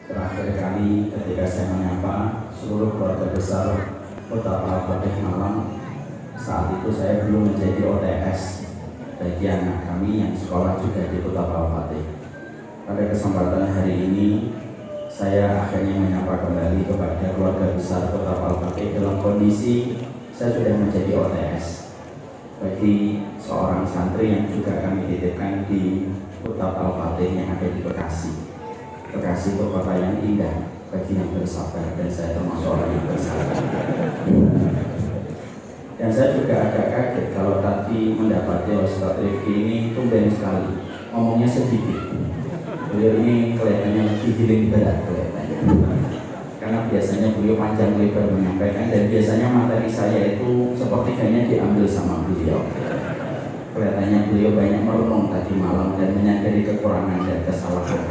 Terakhir kali ketika saya menyapa seluruh keluarga besar Kota Al-Fatih Malang, saat itu saya belum menjadi OTS bagi anak kami yang sekolah juga di Kota Al-Fatih. Pada kesempatan hari ini, saya akhirnya menyapa kembali kepada keluarga besar Kota Al-Fatih dalam kondisi saya sudah menjadi OTS bagi seorang santri yang juga kami titipkan di Kota Al-Fatih yang ada di Bekasi. Bekasi itu kota yang indah bagi yang bersabar, dan saya termasuk orang yang bersabar. Dan saya juga agak kaget kalau tadi mendapati Ustaz Rifki ini tumben sekali, ngomongnya sedikit. Beliau ini kelihatannya lebih healing berat kelihatannya. Karena biasanya beliau panjang lebar menyampaikan, dan biasanya materi saya itu sepertiganya diambil sama beliau. Kelihatannya beliau banyak merenung tadi malam dan menyadari kekurangan dan kesalahan.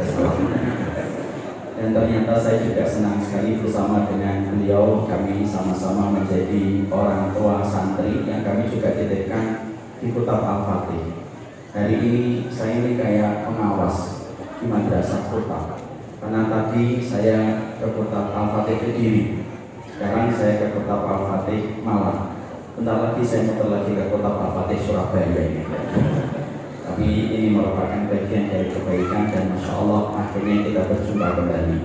Dan ternyata saya juga senang sekali bersama dengan beliau, kami sama-sama menjadi orang tua santri yang kami juga titipkan di Kota Al-Fatih. Hari ini saya ini kayak pengawas di madrasah kota, karena tadi saya ke Kota Al-Fatih Kediri, sekarang saya ke Kota Al-Fatih Malang, bentar lagi saya muter lagi ke Kota Al-Fatih Surabaya ini. Tapi ini merupakan bagian dari kebaikan, dan Masya Allah akhirnya kita berjumpa kembali.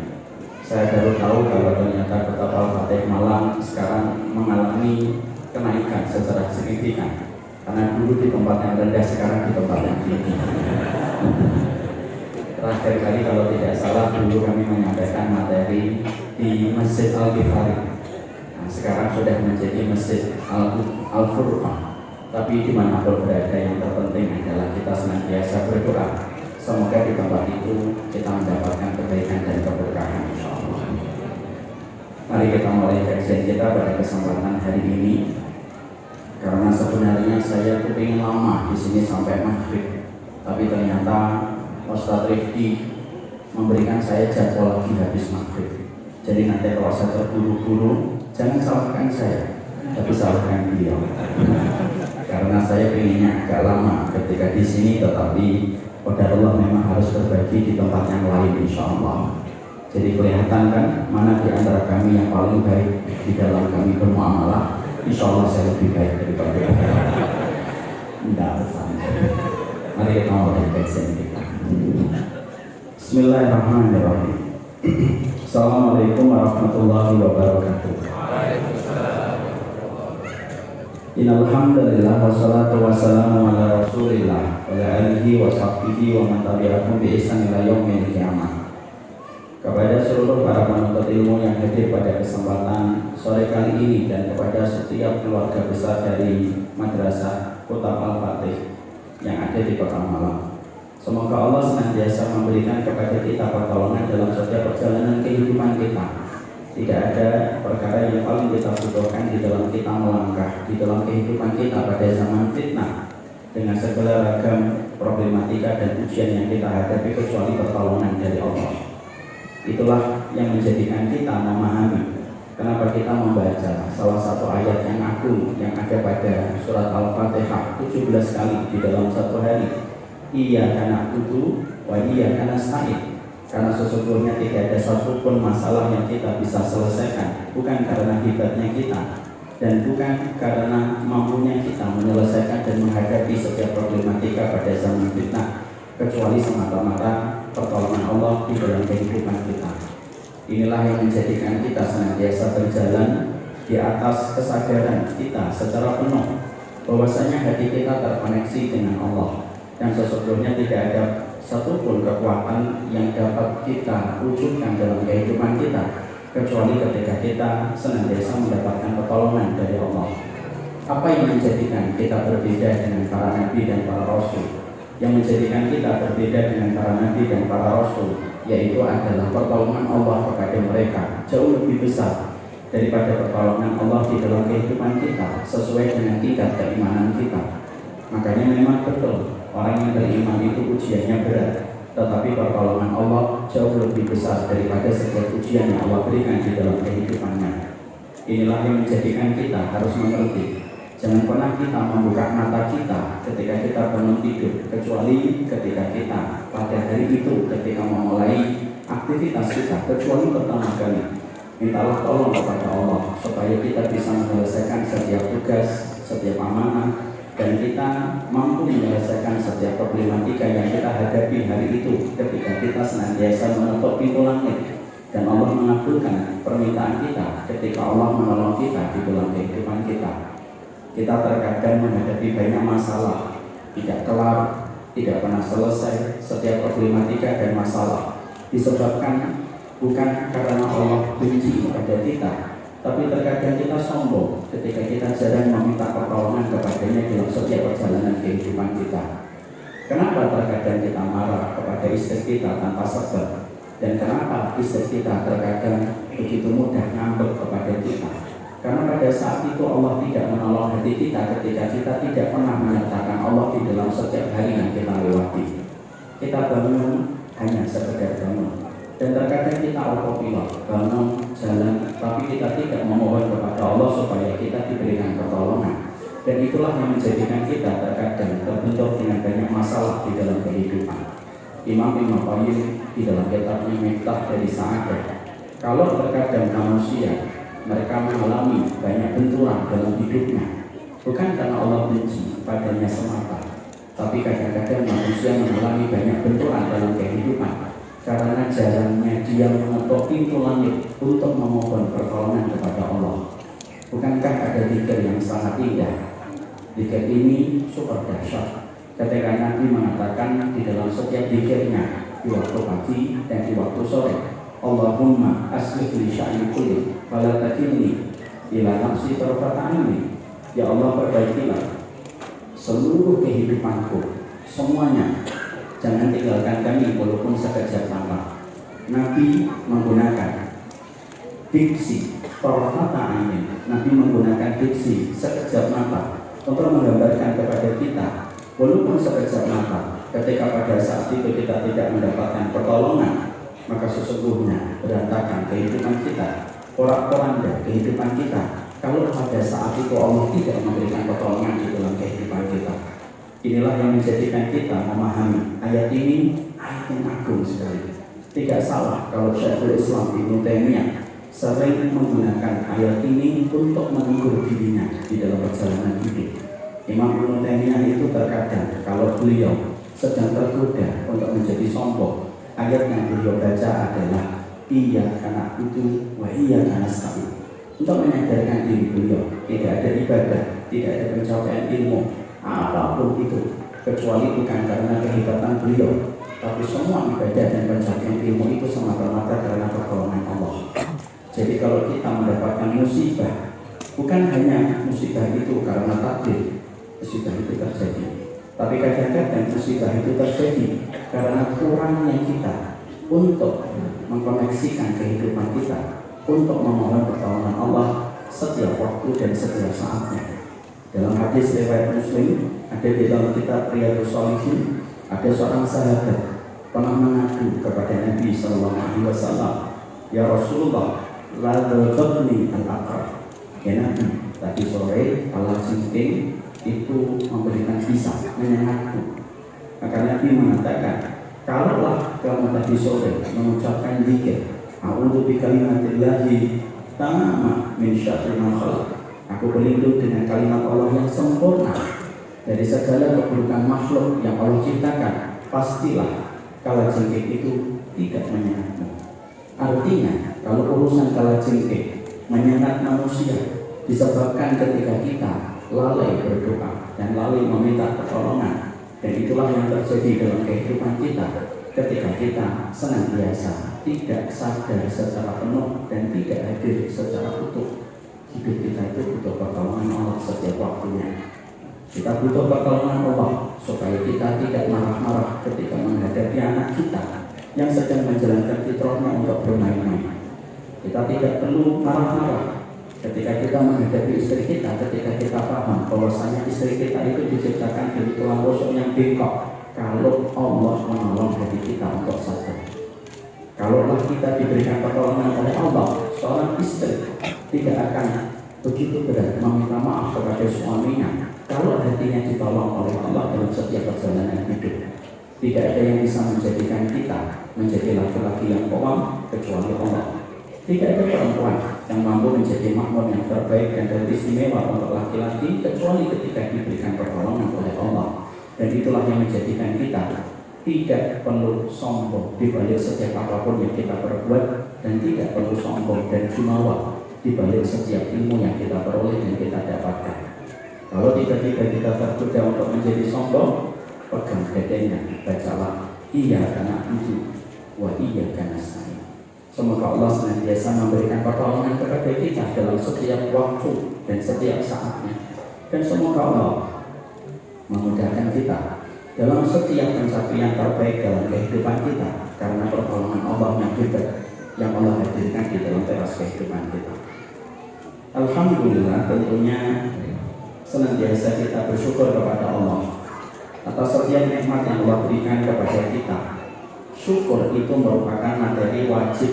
Saya baru tahu kalau ternyata Kota Al-Fatih Malang sekarang mengalami kenaikan secara signifikan, karena dulu di tempat yang rendah, sekarang di tempat yang tinggi. Terakhir kali kalau tidak salah dulu kami menyampaikan materi di Masjid Al-Ghifari. Nah, sekarang sudah menjadi Masjid Al-Furqan. Tapi dimanapun berada, yang terpenting adalah kita senantiasa berdoa. Semoga di tempat itu kita mendapatkan kebaikan dan keberkahan, insyaallah. Mari kita mulai kajian kita pada kesempatan hari ini. Karena sebenarnya saya kepingin lama di sini sampai maghrib, tapi ternyata Ustaz Rifki memberikan saya jadwal lagi habis maghrib. Jadi nanti kalau saya terburu-buru, jangan salahkan saya, tapi salahkan beliau. Karena saya pengennya agak lama ketika di sini, tetapi qadarullah memang harus berbagi di tempat yang lain, insya Allah. Jadi kelihatan kan mana di antara kami yang paling baik di dalam kami bermuamalah. Insya Allah saya lebih baik daripada tidak bersama. Mari kita mulai kajian kita. Bismillahirrahmanirrahim. Assalamualaikum warahmatullahi wabarakatuh. Innalhamdulillah wassalatu wassalamu ala rasulillah wa ala alihi wa sahbihi wa man tabi'ahum bi ihsan ila yaumil qiyamah. Kepada seluruh para penuntut ilmu yang hadir pada kesempatan sore kali ini, dan kepada setiap keluarga besar dari Madrasah Kota Al-Fatih yang ada di Kota Malang, semoga Allah senantiasa memberikan kepada kita pertolongan dalam setiap perjalanan kehidupan kita. Tidak ada perkara yang paling kita butuhkan di dalam kita melangkah di dalam kehidupan kita pada zaman fitnah dengan segala ragam problematika dan ujian yang kita hadapi, kecuali pertolongan dari Allah. Itulah yang menjadikan kita memahami kenapa kita membaca salah satu ayat yang agung yang ada pada surat Al-Fatihah 17 kali di dalam satu hari. Iyyaka na'budu wa iyyaka nasta'in. Karena sesungguhnya tidak ada satupun masalah yang kita bisa selesaikan, bukan karena hebatnya kita dan bukan karena mampunya kita menyelesaikan dan menghadapi setiap problematika pada zaman fitnah, kecuali semata-mata pertolongan Allah di dalam kehidupan kita. Inilah yang menjadikan kita senantiasa berjalan di atas kesadaran kita secara penuh bahwasanya hati kita terkoneksi dengan Allah, dan sesungguhnya tidak ada satupun kekuatan yang dapat kita wujudkan dalam kehidupan kita kecuali ketika kita senantiasa mendapatkan pertolongan dari Allah. Apa yang menjadikan kita berbeda dengan para nabi dan para rasul? Yang menjadikan kita berbeda dengan para nabi dan para rasul yaitu adalah pertolongan Allah kepada mereka jauh lebih besar daripada pertolongan Allah di dalam kehidupan kita sesuai dengan tingkat keimanan kita. Makanya memang betul, orang yang beriman itu ujiannya berat, tetapi pertolongan Allah jauh lebih besar daripada setiap ujian yang Allah berikan di dalam kehidupannya. Inilah yang menjadikan kita harus mengerti, jangan pernah kita membuka mata kita ketika kita bangun tidur, kecuali ketika kita pada hari itu ketika memulai aktivitas kita kecuali pertama kali mintalah tolong kepada Allah supaya kita bisa menyelesaikan setiap tugas, setiap amanah, dan kita mampu menyelesaikan setiap problematika yang kita hadapi hari itu ketika kita senantiasa mengetuk pintu langit dan Allah mengabulkan permintaan kita ketika Allah menolong kita di dalam kehidupan kita. Kita terkadang menghadapi banyak masalah, tidak kelar, tidak pernah selesai. Setiap problematika dan masalah disebabkan bukan karena Allah benci kepada kita, tapi terkadang kita sombong ketika kita jarang meminta pertolongan kepadanya dalam setiap perjalanan kehidupan kita. Kenapa terkadang kita marah kepada istri kita tanpa sebab? Dan kenapa istri kita terkadang begitu mudah ngambek kepada kita? Karena pada saat itu Allah tidak menolong hati kita ketika kita tidak pernah menyatakan Allah di dalam setiap hari yang kita lewati. Kita bangun hanya sekedar bangun. Dan terkadang kita autopilot, bangun, jalan, tapi kita tidak memohon kepada Allah supaya kita diberikan pertolongan. Dan itulah yang menjadikan kita terkadang terbentur dengan banyak masalah di dalam kehidupan. Imam Ibnu Qayyim di dalam kitabnya Miftah dari Sa'adah, kalau terkadang manusia mereka mengalami banyak benturan dalam hidupnya, bukan karena Allah benci padanya semata, tapi kadang-kadang manusia mengalami banyak benturan dalam kehidupan karena jarangnya dia mengetuk pintu langit untuk memohon pertolongan kepada Allah. Bukankah ada zikir yang sangat indah? Zikir ini super dahsyat. Ketika Nabi mengatakan di dalam setiap zikirnya di waktu pagi dan di waktu sore, Allahumma aslih li sya'ni kulli wa la takilni ila nafsi tarfata aini. Ya Allah, perbaikilah seluruh kehidupanku, semuanya. Jangan tinggalkan kami walaupun sekejap mata. Nabi menggunakan diksi tarfata aini. Nabi menggunakan diksi sekejap mata untuk menggambarkan kepada kita, walaupun sekejap mata, ketika pada saat itu kita tidak mendapatkan pertolongan, maka sesungguhnya berantakan kehidupan kita, porak-poranda kehidupan kita, kalau pada saat itu Allah tidak memberikan pertolongan di dalam kehidupan kita. Inilah yang menjadikan kita memahami ayat ini, ayat yang agung sekali. Tidak salah kalau Syekhul Islam Ibnu Taimiyah sering menggunakan ayat ini untuk menegur dirinya di dalam perjalanan hidup. Imam Ibnu Taimiyah itu terkadang kalau beliau sedang tergoda untuk menjadi sombong, ayat yang beliau baca adalah Iyyaka na'budu wa iyyaka nasta'in, untuk menyadarkan diri beliau tidak ada ibadah, tidak ada pencapaian ilmu apapun itu kecuali bukan karena kehebatan beliau, tapi semua ibadah dan pencapaian ilmu itu semata-mata karena pertolongan Allah. Jadi kalau kita mendapatkan musibah, bukan hanya musibah itu karena takdir musibah itu terjadi, tapi kadang-kadang musibah itu terjadi karena kurangnya kita untuk mengkoneksikan kehidupan kita untuk memohon pertolongan Allah setiap waktu dan setiap saatnya. Dalam hadis riwayat Muslim, ada di dalam kitab Riyadhus Shalihin, ada seorang sahabat pernah mengadu kepada Nabi SAW, ya Rasulullah, la dzabni al-aqrab. Ya Nabi, tadi sore kalajengking itu memberikan kisah menyengatku. Maka Nabi mengatakan, kalaulah kamu tadi sore mengucapkan zikir, a'udzu bikalimatillahi tamma min syarri ma khalaq, aku berlindung dengan kalimat Allah yang sempurna dari segala keburukan makhluk yang Allah ciptakan, pastilah kalajengking itu tidak menyengatmu. Artinya, kalau urusan kalajengking menyengat manusia disebabkan ketika kita lalai berdoa dan lalai meminta pertolongan, dan itulah yang terjadi dalam kehidupan kita ketika kita senantiasa tidak sadar secara penuh dan tidak hadir secara utuh. Hidup kita itu butuh pertolongan Allah setiap waktunya. Kita butuh pertolongan Allah supaya kita tidak marah-marah ketika menghadapi anak kita yang sedang menjalankan fitrahnya untuk bermain-main. Kita tidak perlu marah-marah ketika kita menghadapi istri kita, ketika kita paham bahwasanya istri kita itu diciptakan dari tulang rusuk yang bengkok. Kalau Allah menolong hati kita untuk sadar, kalaulah kita diberikan pertolongan oleh Allah, seorang istri tidak akan begitu berat meminta maaf kepada suaminya kalau hatinya ditolong oleh Allah dalam setiap perjalanan hidup. Tidak ada yang bisa menjadikan kita menjadi laki-laki yang kawam kecuali Allah. Tidak ada perempuan yang mampu menjadi makmum yang terbaik dan teristimewa untuk laki-laki kecuali ketika diberikan pertolongan oleh Allah. Dan itulah yang menjadikan kita tidak perlu sombong di balik setiap apapun yang kita perbuat, dan tidak perlu sombong dan jumawa di balik setiap ilmu yang kita peroleh dan kita dapatkan. Kalau tiba-tiba kita tergoda untuk menjadi sombong, pegang dadanya, bacalah iya karena itu, wa iya karena saya. Semoga Allah senantiasa memberikan pertolongan kepada kita dalam setiap waktu dan setiap saatnya. Dan semoga Allah memudahkan kita dalam setiap pencapaian terbaik dalam kehidupan kita, karena pertolongan Allah yang hebat yang Allah hadirkan di dalam teras kehidupan kita. Alhamdulillah, tentunya senantiasa kita bersyukur kepada Allah atas setiap nikmat yang Allah berikan kepada kita. Syukur itu merupakan materi wajib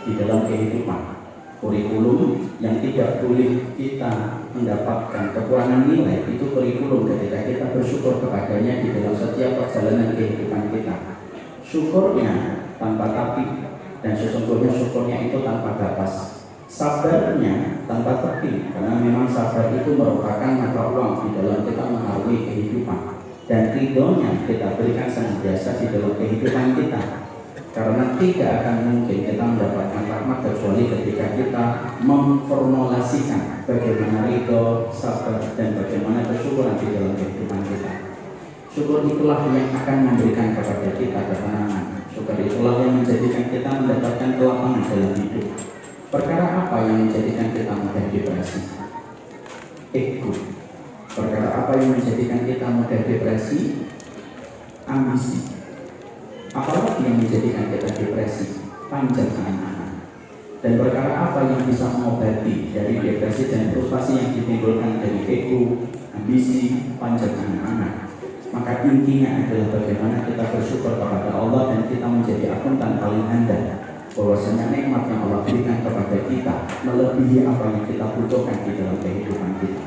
di dalam kehidupan. Kurikulum yang tidak boleh kita mendapatkan kekurangan nilai itu kurikulum ketika kita bersyukur kepadanya di dalam setiap perjalanan kehidupan kita. Syukurnya tanpa tapi, dan sesungguhnya syukurnya itu tanpa batas. Sabarnya tanpa tepi, karena memang sabar itu merupakan mata uang di dalam kita mengarungi kehidupan. Dan ridhonya kita berikan senantiasa di dalam kehidupan kita, karena tidak akan mungkin kita mendapatkan rahmat kecuali ketika kita memformulasikan bagaimana ridho, sabar, dan bagaimana kesyukuran di dalam kehidupan kita. Syukur itulah yang akan memberikan kepada kita ketenangan. Syukur itulah yang menjadikan kita mendapatkan kelapangan dalam hidup. Perkara apa yang menjadikan kita mudah depresi? Ego. Perkara apa yang menjadikan kita mudah depresi? Ambisi. Apalagi yang menjadikan kita depresi? Panjang angan-angan. Dan perkara apa yang bisa mengobati dari depresi dan frustasi yang ditimbulkan dari ego, ambisi, panjang angan-angan? Maka intinya adalah bagaimana kita bersyukur kepada Allah dan kita menjadi akuntan paling handal bahwasanya nikmat yang Allah berikan kepada kita melebihi apa yang kita butuhkan di dalam kehidupan kita.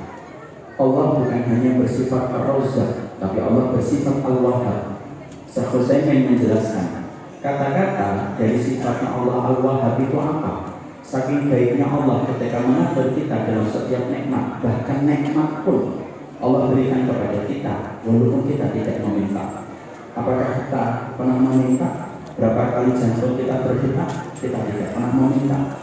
Allah bukan hanya bersifat Ar-Razzaq, tapi Allah bersifat Al-Wahhab. Syekh Utsaimin menjelaskan, kata-kata dari sifatnya Allah Al-Wahhab itu apa? Saking baiknya Allah ketika menegur kita dalam setiap nikmat, bahkan nikmat pun Allah berikan kepada kita walaupun kita tidak meminta. Apakah kita pernah meminta? Berapa kali jantung kita berdetak? Kita tidak pernah meminta.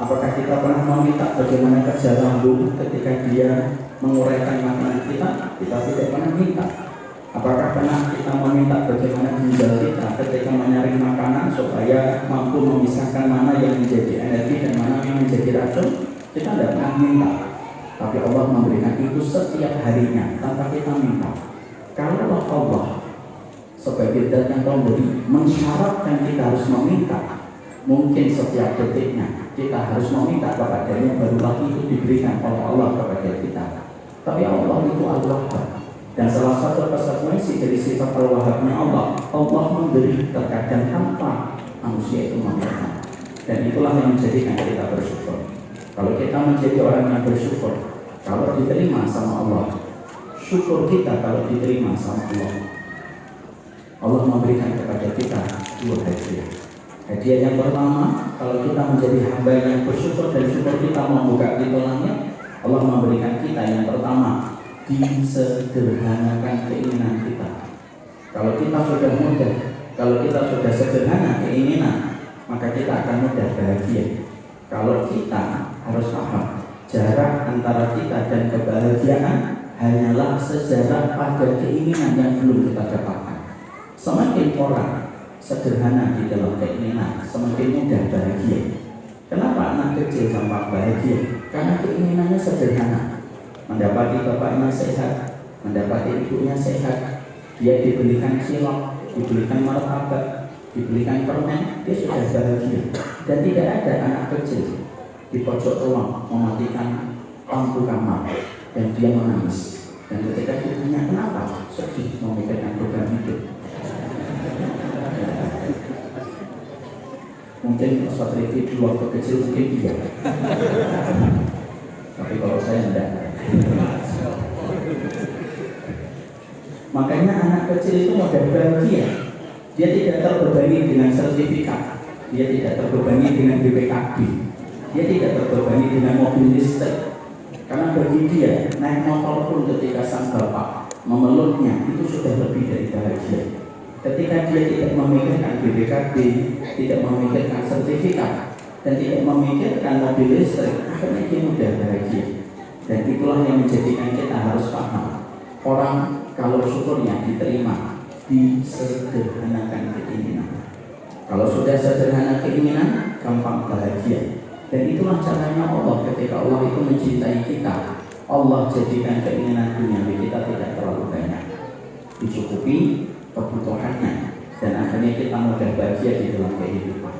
Apakah kita pernah meminta bagaimana kerja lambung ketika dia menguraikan makanan kita? Kita tidak pernah minta. Apakah pernah kita meminta bagaimana ginjal kita ketika menyaring makanan supaya mampu memisahkan mana yang menjadi energi dan mana yang menjadi racun? Kita tidak pernah minta. Tapi Allah memberikan itu setiap harinya tanpa kita minta. Kalau Allah sebagai zat yang pemberi mensyaratkan kita harus meminta, mungkin setiap detiknya kita harus meminta kepadanya, baru lagi itu diberikan oleh Allah kepada kita. Tapi Allah itu Al-Wahhab, dan salah satu konsekuensi dari sifat Al-Wahhabnya Allah memberi terkadang tanpa manusia itu meminta. Dan itulah yang menjadikan kita bersyukur. Kalau kita menjadi orang yang bersyukur, kalau diterima sama Allah, syukur kita kalau diterima sama Allah. Allah memberikan kepada kita dua hadiah. Hadiah yang pertama, kalau kita menjadi hamba yang bersyukur dan syukur kita membuka pintu langit, Allah memberikan kita yang pertama, disederhanakan keinginan kita. Kalau kita sudah mudah, kalau kita sudah sederhana keinginan, maka kita akan mudah bahagia. Kalau kita harus paham, jarak antara kita dan kebahagiaan hanyalah sejarak pada keinginan yang belum kita dapatkan. Semakin orang sederhana di dalam keinginan, semakin mudah bahagia. Kenapa anak kecil gampang bahagia? Karena keinginannya sederhana. Mendapati bapaknya sehat, mendapati ibunya sehat, dia dibelikan cilok, dibelikan martabak, dibelikan permen, dia sudah bahagia. Dan tidak ada anak kecil di pojok ruang mematikan lampu kamar dan dia menangis. Dan ketika ditanya kenapa, sedih memikirkan program hidup. Mungkin Ustaz Rifki di waktu kecil mungkin iya, tapi kalau saya enggak. Makanya anak kecil itu mudah bahagia. Dia tidak terbebani dengan sertifikat, dia tidak terbebani dengan BPKB, dia tidak terbebani dengan mobil listrik. Karena bagi dia naik motor pun ketika sang bapak memeluknya itu sudah lebih dari bahagia. Ketika dia tidak memikirkan BPKB, tidak memikirkan sertifikat, dan tidak memikirkan mobil listrik, akhirnya dia mudah bahagia. Dan itulah yang menjadikan kita harus paham, orang kalau syukurnya diterima, disederhanakan keinginan. Kalau sudah sederhana keinginan, gampang bahagia. Dan itulah caranya Allah ketika Allah itu mencintai kita. Allah jadikan keinginan dunia kita tidak terlalu banyak, dicukupi kebutuhannya, dan akhirnya kita mudah bahagia di dalam kehidupan.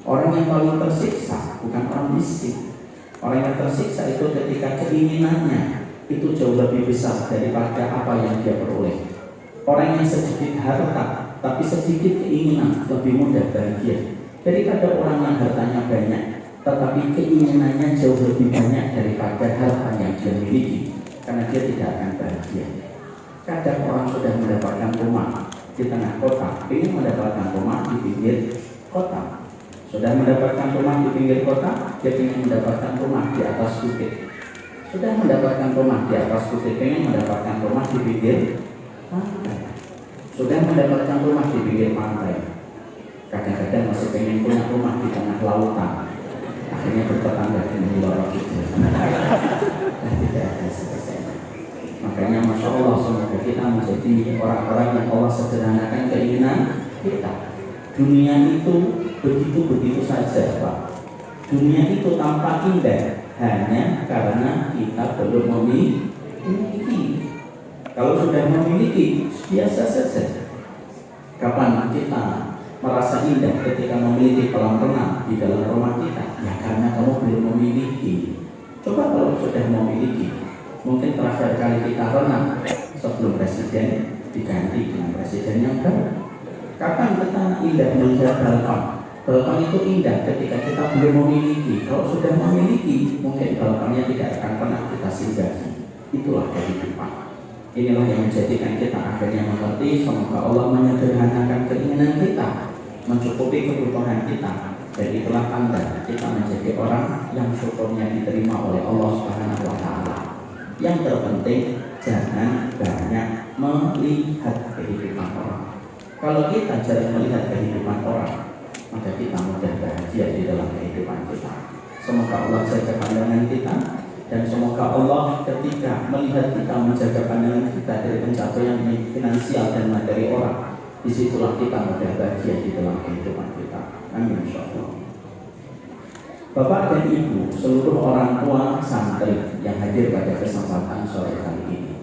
Orang yang paling tersiksa bukan orang miskin. Orang yang tersiksa itu ketika keinginannya itu jauh lebih besar daripada apa yang dia peroleh. Orang yang sedikit harta tapi sedikit keinginan lebih mudah bahagia daripada orang yang hartanya banyak tetapi keinginannya jauh lebih banyak daripada harta yang dia miliki, karena dia tidak akan bahagia. Kadang orang sudah mendapatkan rumah di tengah kota, ingin mendapatkan rumah di pinggir kota. Sudah mendapatkan rumah di pinggir kota, dia ingin mendapatkan rumah di atas bukit. Sudah mendapatkan rumah di atas bukit, ingin mendapatkan rumah di pinggir pantai. Sudah mendapatkan rumah di pinggir pantai, kadang-kadang masih pengen punya rumah di tengah lautan. Akhirnya bertetangga dengan luar itu. Dan tidak ada selesainya. Makanya Masya Allah, semoga kita menjadi orang-orang yang Allah sederhanakan keinginan kita. Dunia itu begitu-begitu saja, Pak. Dunia itu tampak indah hanya karena kita belum memiliki. Kalau sudah memiliki, biasa saja. Kapan kita merasa indah ketika memiliki kolam renang di dalam rumah kita? Ya karena kamu belum memiliki. Coba kalau sudah memiliki, mungkin terakhir kali kita renang sebelum presiden diganti dengan presiden yang baru. Kapan kita indah melihat balkon? Balkon itu indah ketika kita belum memiliki. Kalau sudah memiliki, mungkin balkonnya tidak akan pernah kita singgahi. Itulah kehidupan. Inilah yang menjadikan kita akhirnya mengerti. Semoga Allah menyederhanakan keinginan kita, mencukupi kebutuhan kita, dan itulah tanda kita menjadi orang yang syukurnya diterima oleh Allah Subhanahu wa Ta'ala. Yang terpenting, jangan banyak melihat kehidupan orang. Kalau kita jarang melihat kehidupan orang, maka kita mudah bahagia di dalam kehidupan kita. Semoga Allah jaga pandangan kita, dan semoga Allah ketika melihat kita menjaga pandangan kita dari pencapaian finansial dan materi orang, disitulah kita mudah bahagia di dalam kehidupan kita. Amin insyaallah. Bapak dan Ibu, seluruh orang tua santri yang hadir pada kesempatan sore kali ini,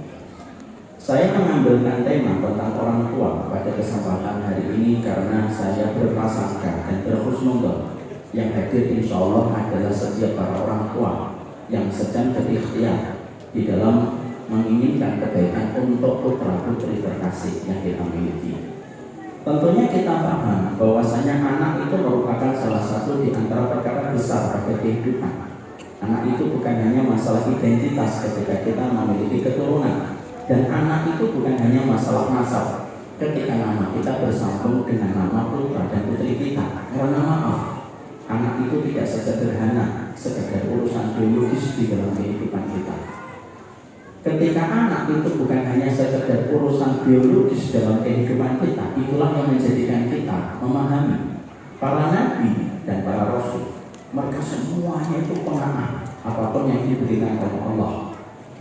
saya mengambilkan tema tentang orang tua pada kesempatan hari ini karena saya berprasangka dan berhusnudzon yang hadir insya Allah adalah setiap para orang tua yang sedang berikhtiar di dalam menginginkan kebaikan untuk putra putri terkasih yang kita miliki. Tentunya kita paham bahwasanya anak itu merupakan salah satu di antara perkara besar pada kehidupan. Anak itu bukan hanya masalah identitas ketika kita memiliki keturunan, dan anak itu bukan hanya masalah nasab ketika nama kita bersambung dengan nama putra dan putri kita. Karena maaf, anak itu tidak sesederhana sekedar urusan biologis di dalam kehidupan kita. Ketika anak itu bukan hanya sekedar urusan biologis dalam kehidupan kita, itulah yang menjadikan kita memahami para nabi dan para rasul. Mereka semuanya itu pengamat apapun yang diberikan oleh Allah.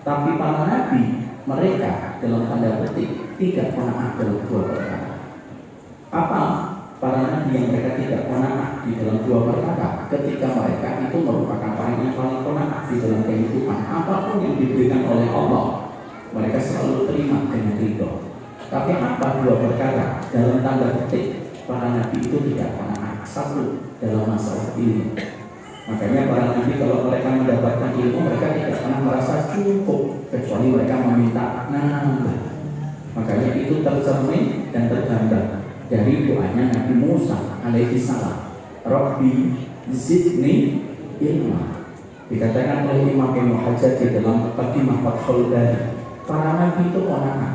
Tapi para nabi, mereka dalam tanda petik tidak pengamat dalam dua perkara. Apa para nabi yang mereka tidak pengamat di dalam dua perkara? Ketika mereka itu merupakan orang yang paling pengamat di dalam kehidupan, apapun yang diberikan oleh Allah, mereka selalu terima dengan ridho. Tapi apa dua perkara dalam tanda petik para nabi itu tidak pengamat? Satu, dalam masalah ilmu. Makanya para nabi kalau mereka mendapatkan ilmu, mereka tidak pernah merasa cukup kecuali mereka meminta nambah. Makanya itu tercermin dan tergambar dari doanya Nabi Musa alaihi salam, Rabbi zidni ilma. Dikatakan oleh Imam Ibnu Hajar di dalam Muqaddimah Fathul Bari, para nabi itu pengamat.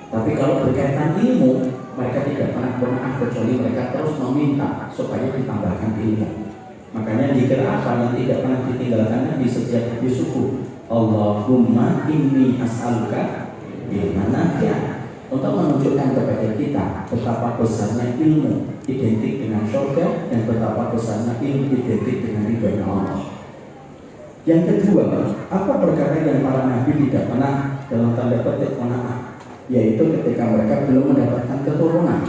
Tapi kalau berkaitan ilmu, mereka tidak pernah berdoa kecuali mereka terus meminta supaya ditambahkan ilmu. Makanya zikir apa yang tidak pernah ditinggalkan di setiap suku? Allahumma inni as'aluka ilman nafi'an, untuk menunjukkan kepada kita betapa besarnya ilmu identik dengan surga dan betapa besarnya ilmu identik dengan ridhonya Allah. Yang kedua, apa perkara yang para nabi tidak pernah dalam tanda petik menang, yaitu ketika mereka belum mendapatkan keturunan.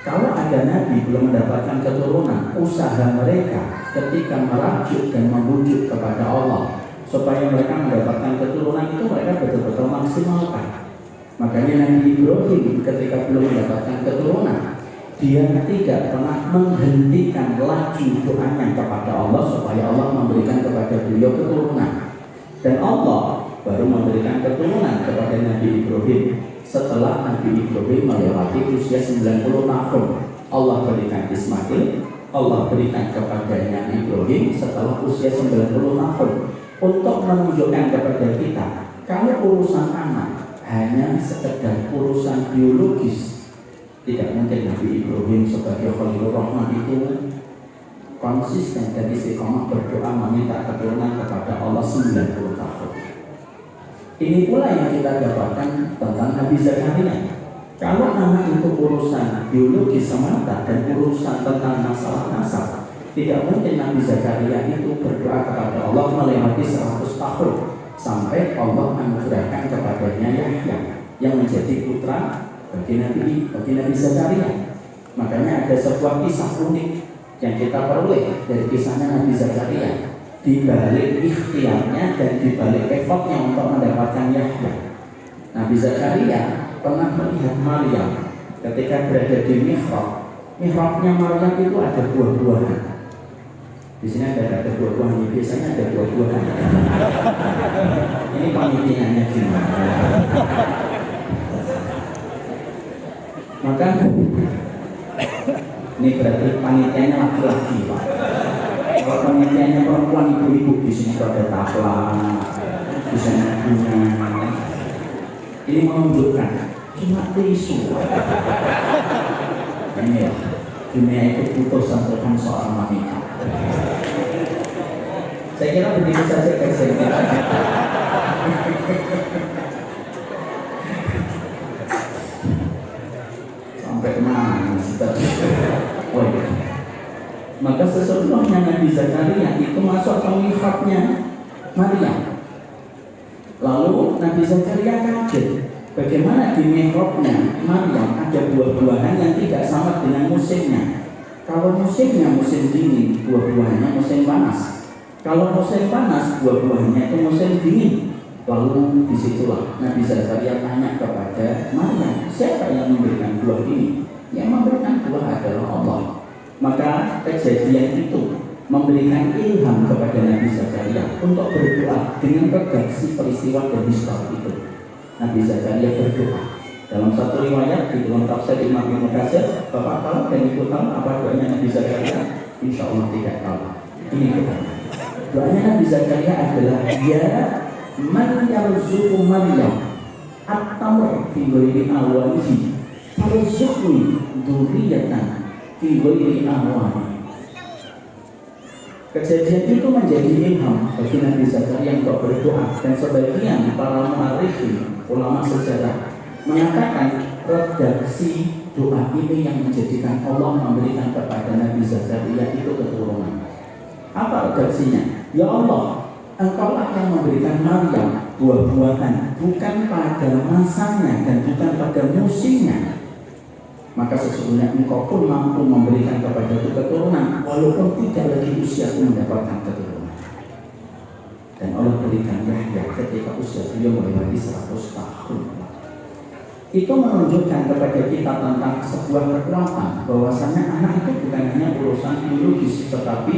Kalau ada nabi belum mendapatkan keturunan, usaha mereka ketika merajuk dan membujuk kepada Allah supaya mereka mendapatkan keturunan itu mereka betul-betul maksimalkan. Makanya Nabi Ibrahim ketika belum mendapatkan keturunan, dia tidak pernah menghentikan laju doanya kepada Allah supaya Allah memberikan kepada beliau keturunan. Dan Allah baru memberikan keturunan kepada Nabi Ibrahim setelah Nabi Ibrahim melewati usia 90 tahun. Allah berikan Ismail, Allah berikan kepadanya Ibrahim setelah usia 90 tahun, untuk menunjukkan kepada kita kalau urusan anak hanya sekedar urusan biologis, tidak mungkin Nabi Ibrahim sebagai Khalilur Rahman itu konsisten dan istiqomah berdoa meminta keturunan kepada Allah 90 tahun. Ini pula yang kita dapatkan tentang Nabi Zakaria. Kalau anak itu urusan biologis semata dan urusan tentang masalah nasab, tidak mungkin Nabi Zakaria itu berdoa kepada Allah melewati 100 tahun sampai Allah anugerahkan kepadanya Yahya yang menjadi putra bagi Nabi Zakaria. Makanya ada sebuah kisah unik yang kita peroleh dari kisahnya Nabi Zakaria, di balik ikhtiarnya dan di balik effortnya untuk mendapatkan Yahya. Nabi Zakaria pernah melihat Maryam ketika berada di mihrab. Mihrabnya Maryam itu ada buah-buahan. Di sini ada buah-buahan, biasanya ada buah-buahan. Ini panitianya gimana? Maka ini berarti panitianya laki-laki, Pak. Kalau panitianya perempuan, ibu-ibu di sini ada tafla, di sini bunga. Ini menunjukkan cuma tisu. Ini ya, dunia itu butuh sentuhan seorang wanita. Saya kira begitu saja guys. Sampai kemana? Oh iya. Maka sesungguhnya Nabi Zakaria itu masuk ke mihrabnya Maryam. Lalu Nabi Zakaria kaget, bagaimana di mihrabnya Maryam ada buah-buahan yang tidak sama dengan musimnya. Kalau musimnya musim dingin, buah-buahannya musim panas. Kalau musim panas, buah-buahannya itu musim dingin. Lalu disitulah Nabi Zakaria tanya kepada Maryam, siapa yang memberikan buah ini? Yang memberikan buah adalah Allah. Maka kejadian itu memberikan ilham kepada Nabi Zakaria untuk berdoa dengan redaksi peristiwa dan histori itu. Nabi Zakaria berdoa. Dalam satu riwayat di dalam tafsir Imam Ibnu Katsir, Bapak tahu dan Ibu tahu apa doanya Nabi Zakaria? Insya Allah tidak tahu. Ini doanya. Doanya Nabi Zakaria adalah ya man yarzuqu Maryam at-tamr fi ghairi awalihi farzuqni dzurriyyatan fi ghairi awalihi. Kejadian itu menjadi ilham bagi Nabi Zakaria untuk berdoa, dan sebagian para mu'arrikhin, ulama sejarah, mengatakan redaksi doa ini yang menjadikan Allah memberikan kepada Nabi Zakaria itu keturunan. Apa redaksinya? Ya Allah, Engkaulah yang memberikan Maryam buah-buahan bukan pada masanya dan bukan pada musimnya. Maka sesungguhnya Engkau pun mampu memberikan kepada itu keturunan walaupun tidak lagi usiaku mendapatkan keturunan. Dan Allah berikan Yahya ketika usia beliau melewati 100 tahun. Itu menunjukkan kepada kita tentang sebuah kekuatan bahwasanya anak itu bukan hanya urusan biologis, tetapi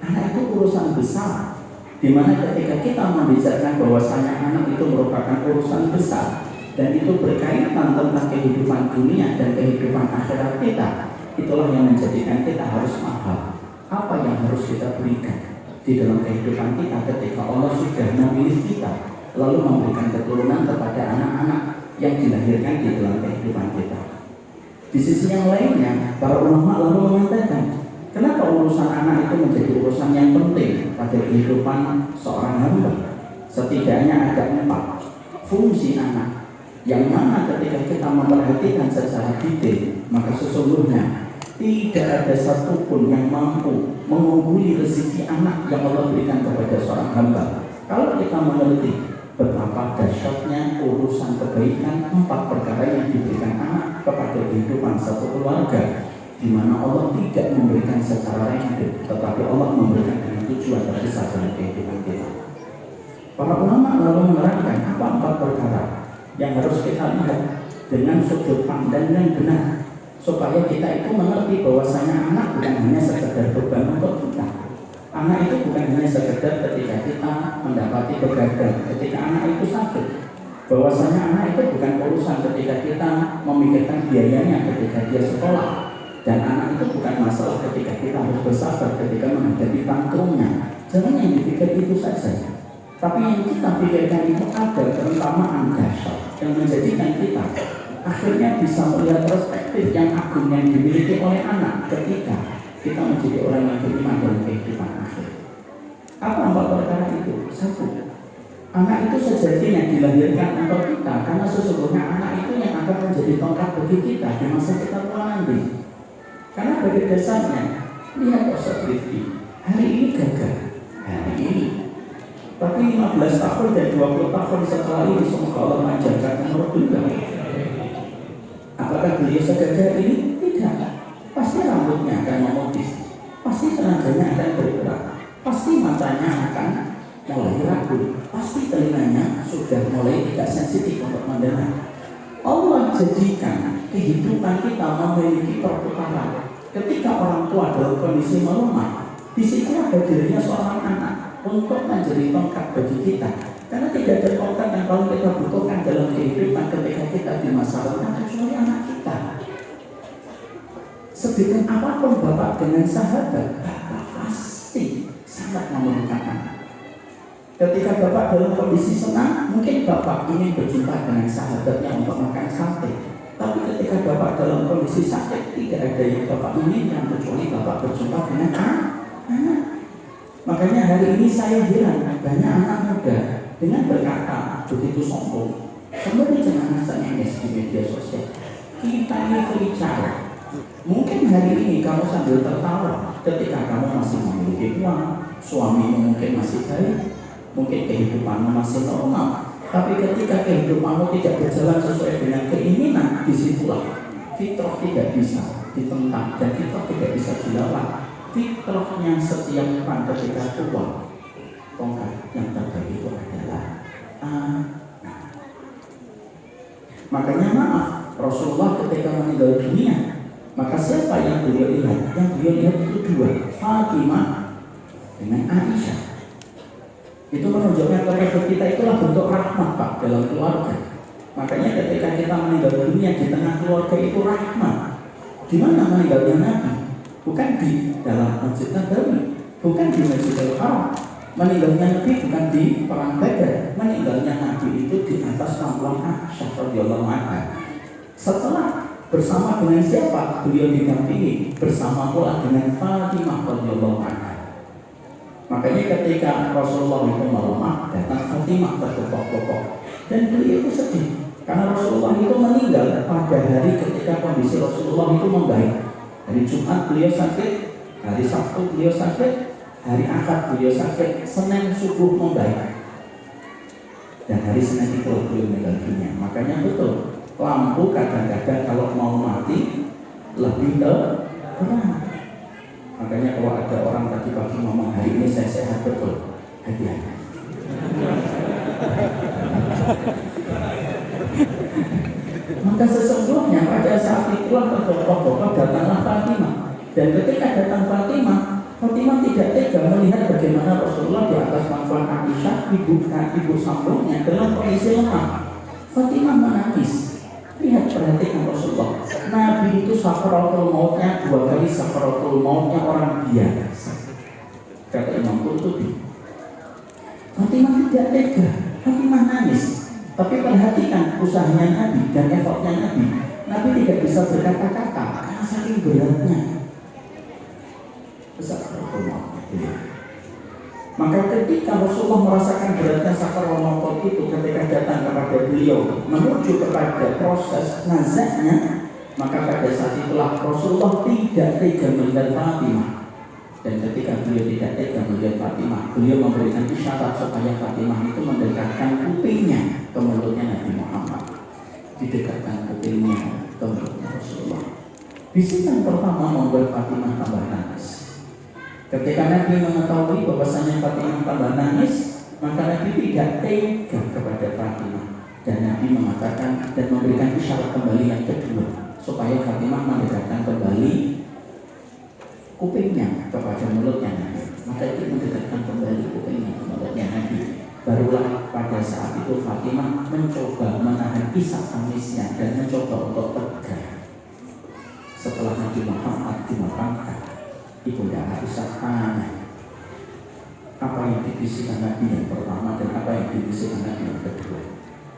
anak itu urusan besar, di mana ketika kita membicarakan bahwasanya anak itu merupakan urusan besar dan itu berkaitan tentang kehidupan dunia dan kehidupan akhirat kita, itulah yang menjadikan kita harus paham apa yang harus kita berikan di dalam kehidupan kita ketika Allah sudah memilih kita lalu memberikan keturunan kepada anak-anak. yang dilahirkan di dalam kehidupan kita. Di sisi yang lainnya, para ulama lalu mengatakan, kenapa urusan anak itu menjadi urusan yang penting pada kehidupan seorang hamba? Setidaknya ada 4 fungsi anak, yang mana ketika kita memperhatikan secara detail, maka sesungguhnya tidak ada satupun yang mampu mengungguli rezeki anak yang Allah berikan kepada seorang hamba. Kalau kita mengerti betapa dahsyatnya urusan kebaikan 4 perkara yang diberikan anak kepada kehidupan satu keluarga, di mana Allah tidak memberikan secara random, tetapi Allah memberikan dengan tujuan terbesar dalam kehidupan kita. Para ulama lalu menerangkan apa 4 perkara yang harus kita lihat dengan sudut pandang yang benar, supaya kita itu mengerti bahwasanya anak bukan hanya sekedar beban untuk kita. Anak itu bukan hanya sekedar ketika kita mendapati begadang, ketika anak itu sakit. Bahwasanya anak itu bukan urusan ketika kita memikirkan biayanya ketika dia sekolah. Dan anak itu bukan masalah ketika kita harus bersabar ketika menghadapi tantrumnya. Jangan yang dipikir itu saja. Tapi yang kita pikirkan itu ada keutamaan dahsyat yang menjadikan kita akhirnya bisa melihat perspektif yang agung yang dimiliki oleh anak ketika kita menjadi orang yang beriman dalam kehidupan akhir. Apa 4 perkara itu? 1. Anak itu sejatinya dilahirkan untuk kita, karena sesungguhnya anak itu yang akan menjadi tongkat bagi kita di masa kita tua nanti. Karena pada dasarnya, lihat Ustaz Rifki, hari ini gagal, hari ini. Tapi 15 tahun dan 20 tahun setelah ini semoga Allah menjaga umur beliau. Apakah beliau segagal ini? Tidak. Pasti rambutnya akan memutih, pasti tenaganya akan bergerak, pasti matanya akan mulai ragu, pasti telinganya sudah mulai tidak sensitif untuk mendengar. Allah jadikan kehidupan kita memiliki perputaran. Ketika orang tua dalam kondisi melemah, disitulah hadirnya seorang anak untuk menjadi tongkat bagi kita. Karena tidak ada tongkat yang paling kita butuhkan dalam kehidupan ketika kita di masa lalu kecuali anak kita. Sedemikian apapun Bapak dengan sahabat, Bapak pasti sangat memerlukan anak. Ketika Bapak dalam kondisi senang, mungkin Bapak ingin berjumpa dengan sahabatnya untuk makan sate. Tapi ketika Bapak dalam kondisi sakit, tidak ada yang Bapak inginkan kecuali Bapak berjumpa dengan anak. Makanya hari ini saya heran banyak anak muda dengan berkata begitu sombong. Sebenarnya jangan nangis di media sosial. Kita ini free child. Mungkin hari ini kamu sambil tertawa ketika kamu masih memiliki uang, suamimu mungkin masih baik, mungkin kehidupanmu masih normal. Tapi ketika kehidupanmu tidak berjalan sesuai dengan keinginan, disitulah fitrah tidak bisa ditentang dan fitrah tidak bisa dilawan. Fitrahnya setiap orang ketika tua, tongkat yang terbaik itu adalah anak. Makanya maaf, Rasulullah ketika meninggal dunia, maka siapa yang beliau lihat? Yang beliau lihat itu 2, Fatimah dengan Aisyah. Itu menunjukkan kepada kita itulah bentuk rahmat Pak dalam keluarga. Makanya ketika kita meninggal dunia di tengah keluarga itu rahmat. Di mana meninggalnya Nabi? Bukan di dalam Masjid Nabawi, bukan di Masjidil Haram. Meninggalnya Nabi bukan di perang Badar. Meninggalnya Nabi itu di atas pangkuan Aisyah radhiyallahu anha. Setelah bersama dengan siapa? Beliau didampingi bersama pula dengan Fatimah radhiyallahu anha. Makanya ketika Rasulullah itu melemah, datang Fatimah terpokok-pokok dan beliau itu sedih karena Rasulullah itu meninggal pada hari ketika kondisi Rasulullah itu membaik. Hari Jumat beliau sakit, hari Sabtu beliau sakit, hari Ahad beliau sakit, Senin subuh membaik, dan hari Senin itu beliau meninggal dunia. Makanya betul, lampu kadang-kadang kalau mau mati lebih terang. Makanya kalau ada orang tadi pagi ngomong hari ini saya sehat betul, hati-hati. Maka sesungguhnya pada saat itulah tokoh-tokoh datanglah Fatimah. Dan ketika datang Fatimah tidak tega melihat bagaimana Rasulullah di atas pangkuan Aisyah, ibu sambungnya dalam kondisi lemah. Fatimah menangis. Lihat, perhatikan Rasulullah. Nabi itu sakaratul mautnya 2 kali sakaratul mautnya orang biasa. Kata Imam Qurtubi. Fatimah tidak tega, Fatimah nangis. Tapi perhatikan usahanya Nabi dan effortnya Nabi. Nabi tidak bisa berkata-kata karena saking beratnya. Besar pertemuan. Maka ketika Rasulullah merasakan beratnya sakaratul maut itu, ketika datang kepada beliau menuju kepada proses nazaknya, maka pada saat itulah Rasulullah tidak tega melihat Fatimah. Dan ketika beliau tidak tega melihat Fatimah, beliau memberikan isyarat supaya Fatimah itu mendekatkan kupingnya ke mulutnya Nabi Muhammad. Didekatkan kupingnya ke mulutnya Rasulullah. Bisikan pertama membuat Fatimah tambah nangis. Ketika Nabi mengetahui bahwasanya Fatimah tambah nangis, maka Nabi tidak tega kepada Fatimah. Dan Nabi mengatakan dan memberikan isyarat kembali yang kedua, supaya Fatimah mendekatkan kembali kupingnya kepada mulutnya Nabi. Maka itu mendekatkan kembali kupingnya ke mulutnya Nabi. Barulah pada saat itu Fatimah mencoba menahan isak tangisnya dan mencoba untuk tegar. Setelah Nabi Muhammad dimakamkan, Ibunda Aisyah tanya apa yang dibisikkan Nabi yang pertama dan apa yang dibisikkan Nabi yang kedua.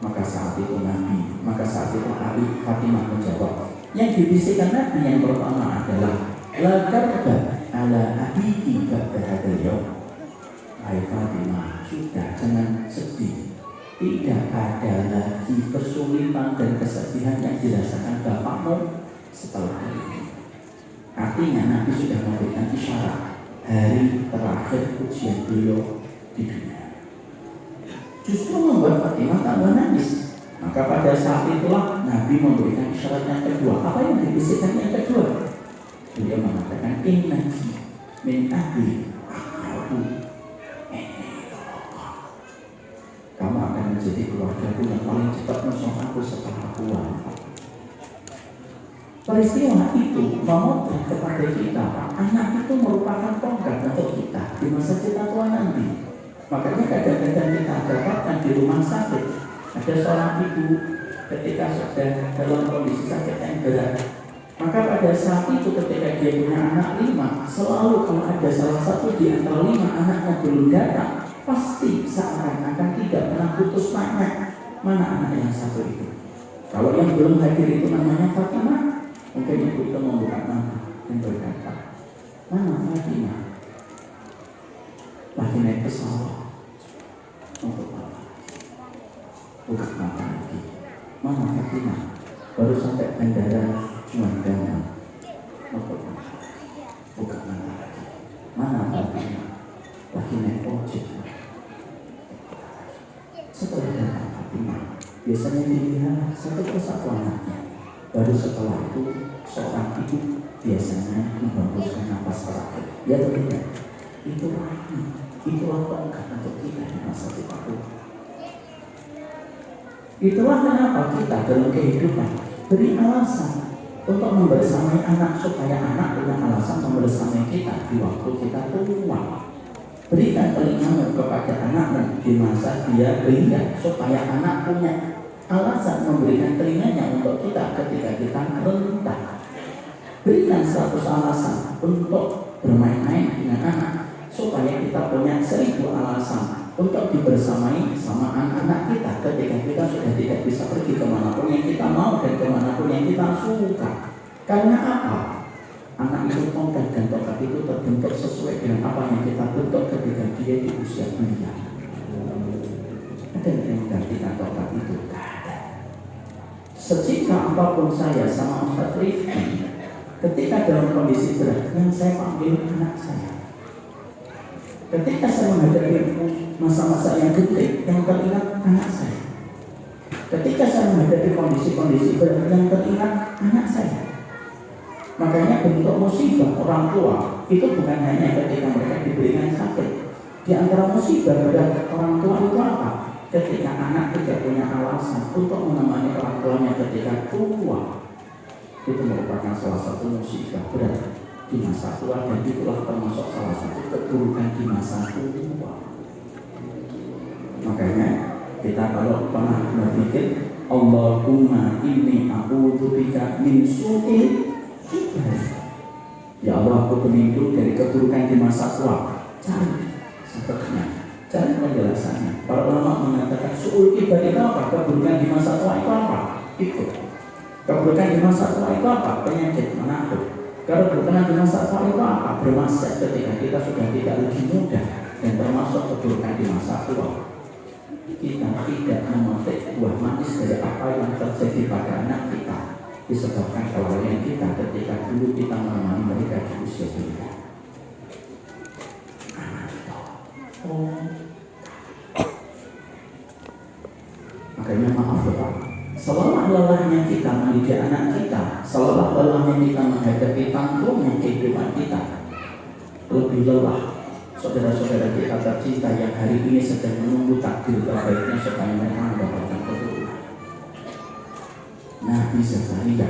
Maka saat itu Ali Fatimah menjawab, yang dibisikkan Nabi yang pertama adalah la karba ala abiki ba'da hadzal yaum. Hai Fatimah, sudah jangan sedih. Tidak ada lagi kesulitan dan kesedihan yang dirasakan bapakmu setelah hari ini. Artinya Nabi sudah memberikan isyarat hari terakhir ujian beliau di dunia. Justru membuat Fatimah tambah nangis. Maka pada saat itulah Nabi memberikan isyarat yang kedua. Apa yang dibisikkan yang kedua? Beliau mengatakan innaki min ahli aku. Kamu akan menjadi keluargaku yang paling cepat musuh aku setelah aku wafat. Peristiwa itu memotret kepada kita, anak itu merupakan tonggak untuk kita di masa kita tua nanti. Makanya kadang-kadang kita dapatkan di rumah sakit ada seorang ibu ketika sudah dalam kondisi sakit yang berat. Maka pada saat itu ketika dia punya anak 5, selalu kalau ada salah satu di antara 5 anaknya belum datang, pasti seakan-akan tidak pernah putus tanya mana anak yang satu itu. Kalau yang belum hadir itu namanya Fatimah, mungkin ibu itu membuka mata dan berkata, mana Fatimah? Lagi naik pesawat untuk apa? Buka mata lagi. Mana Fatimah? Baru sampai bandara Juanda. Buka mata lagi. Mana Fatimah? Lagi naik ojek. Setelah datang Fatimah, biasanya dilihat satu persatu anaknya. Baru setelah itu seorang ibu biasanya membangkitkan nafas terakhir. Ya atau tidak? Itulah tonggak untuk kita di masa kita tua. Itulah kenapa kita dalam kehidupan beri alasan untuk membersamai anak supaya anak punya alasan membersamai kita di waktu kita tua. Berikan telingamu kepada anakmu di masa dia belia supaya anak punya alasan memberikan telinganya untuk kita ketika kita rentah. Berikan 100 alasan untuk bermain-main dengan anak supaya kita punya 1000 alasan untuk dibersamai sama anak-anak kita ketika kita sudah tidak bisa pergi kemanapun yang kita mau dan kemanapun yang kita suka. Karena apa? Anak itu tongkat dan tongkat itu terbentuk sesuai dengan apa yang kita bentuk ketika dia di usia belia. Ada yang menggantikan tongkat itu? Secika apapun saya sama Ustaz Rifki, ketika dalam kondisi berat, yang saya panggil anak saya. Ketika saya menghadapi masa-masa yang genting, yang teringat anak saya. Ketika saya menghadapi kondisi-kondisi berat, yang teringat anak saya. Makanya bentuk musibah orang tua itu bukan hanya ketika mereka diberikan sakit. Di antara musibah pada orang tua itu apa? Ketika anak tidak punya alasan untuk menemani orang tuanya ketika tua, itu merupakan salah satu musibah berat di masa tua, dan itulah termasuk salah satu keburukan di masa tua. Makanya kita kalau pernah berpikir, Allahumma inni a'udzubika min su'il kibar. Ya Allah, aku berlindung dari keburukan di masa tua. Cari sepertinya Cara penjelasannya, para ulama mengatakan suul kibar itu apa? Keburukan di masa tua itu apa? Ikut. Keburukan di masa tua itu apa? Penyakit, menakut. Keburukan di masa tua itu apa? Bermaksiat ketika kita sudah tidak lagi muda. Dan termasuk keburukan di masa tua, kita tidak memetik buah manis dari apa yang terjadi pada anak kita, disebabkan kelalaian kita ketika dulu kita menemani mereka di usia belia. Makanya maaf ya Pak, selelah lelahnya kita mendidik anak kita, selelah lelahnya kita menghadapi tantangan kehidupan kita, lebih lelah saudara-saudara kita tercinta yang hari ini sedang menunggu takdir terbaiknya supaya mereka mendapatkan keturunan. Nabi Zakaria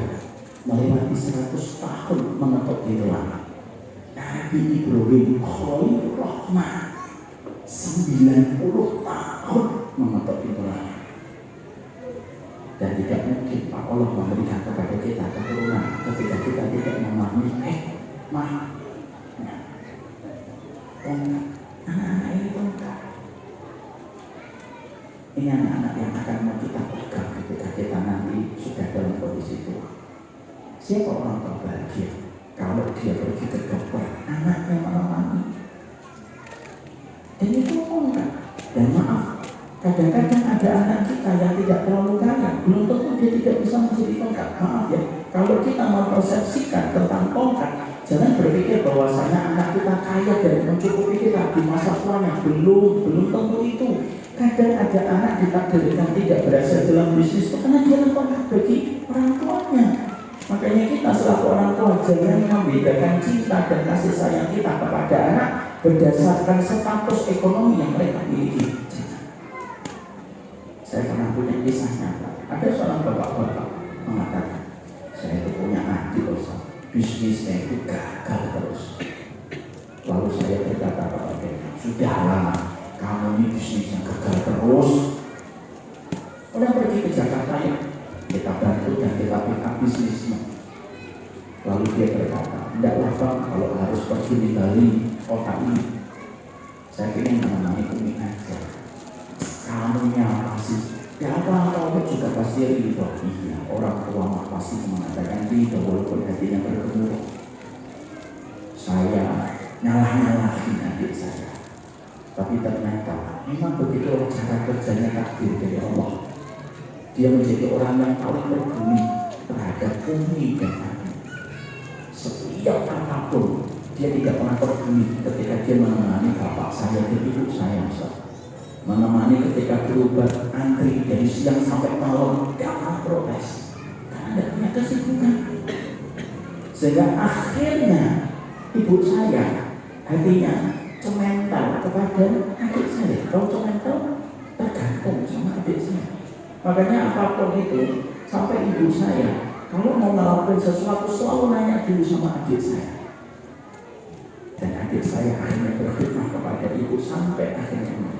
melewati 100 tahun mengetuk di ruangan. Nabi Ibrahim Khalilur Rahman 90 tahun mengetuk di ruangan. Dan tidak mungkin Allah memberikan kepada kita keturunan ketika kita tidak memahami anak-anak ini tongkat. Ini anak-anak yang akan mau kita pegang ketika kita nanti sudah dalam kondisi tua. Siapa orang tua bahagia kalau dia pergi ke dokter, anaknya menemani. Dan itu tongkat. Dan maaf, kadang-kadang ada anak kita yang tidak terlalu kaya, belum tentu dia tidak bisa menjadi tongkat. Maaf ya, kalau kita mempersepsikan tentang tongkat, jangan berpikir bahwasanya anak kita kaya dan mencukupi kita di masa tuanya. Belum tentu itu. Kadang ada anak ditakdirkan tidak berhasil dalam bisnis itu karena dia tongkat bagi orang tuanya. Makanya kita selaku orang tua jangan membedakan cinta dan kasih sayang kita kepada anak berdasarkan status ekonomi yang mereka miliki. Saya pernah punya kisah nyata. Ada seorang bapak-bapak mengatakan, saya itu punya adik Ustaz, bisnisnya itu gagal terus. Lalu saya berkata kepadanya, sudahlah, kamu ini bisnisnya gagal terus. Udah pergi ke Jakarta ya, kita bantu dan kita pick up bisnisnya. Lalu dia berkata, tidaklah Bang, kalau harus pergi di Bali, kota ini, saya ingin menemani Umi aja. Kamu apa sih? Ya apa kamu juga pasti ridho. Iya, orang tua mah pasti mengatakan ridho walaupun hatinya bergemuruh. Saya nyalah-nyalahin adik saya, tapi ternyata memang begitu cara kerjanya takdir dari Allah. Dia menjadi orang yang paling berguna terhadap bumi dan langit. Setiap apapun dia tidak pernah terguni ketika dia menemani bapak saya dan ibu saya, menemani ketika berobat antri dari siang sampai malam, tidak pernah protes karena tidak punya kesibukan. Sehingga akhirnya ibu saya hatinya cemental kepada adik saya. Kalau cemental tergantung sama adik saya. Makanya apapun itu, sampai ibu saya kalau mau melakukan sesuatu selalu nanya dulu sama adik saya. Dan adik saya akhirnya berkhidmat kepada ibu sampai akhirnya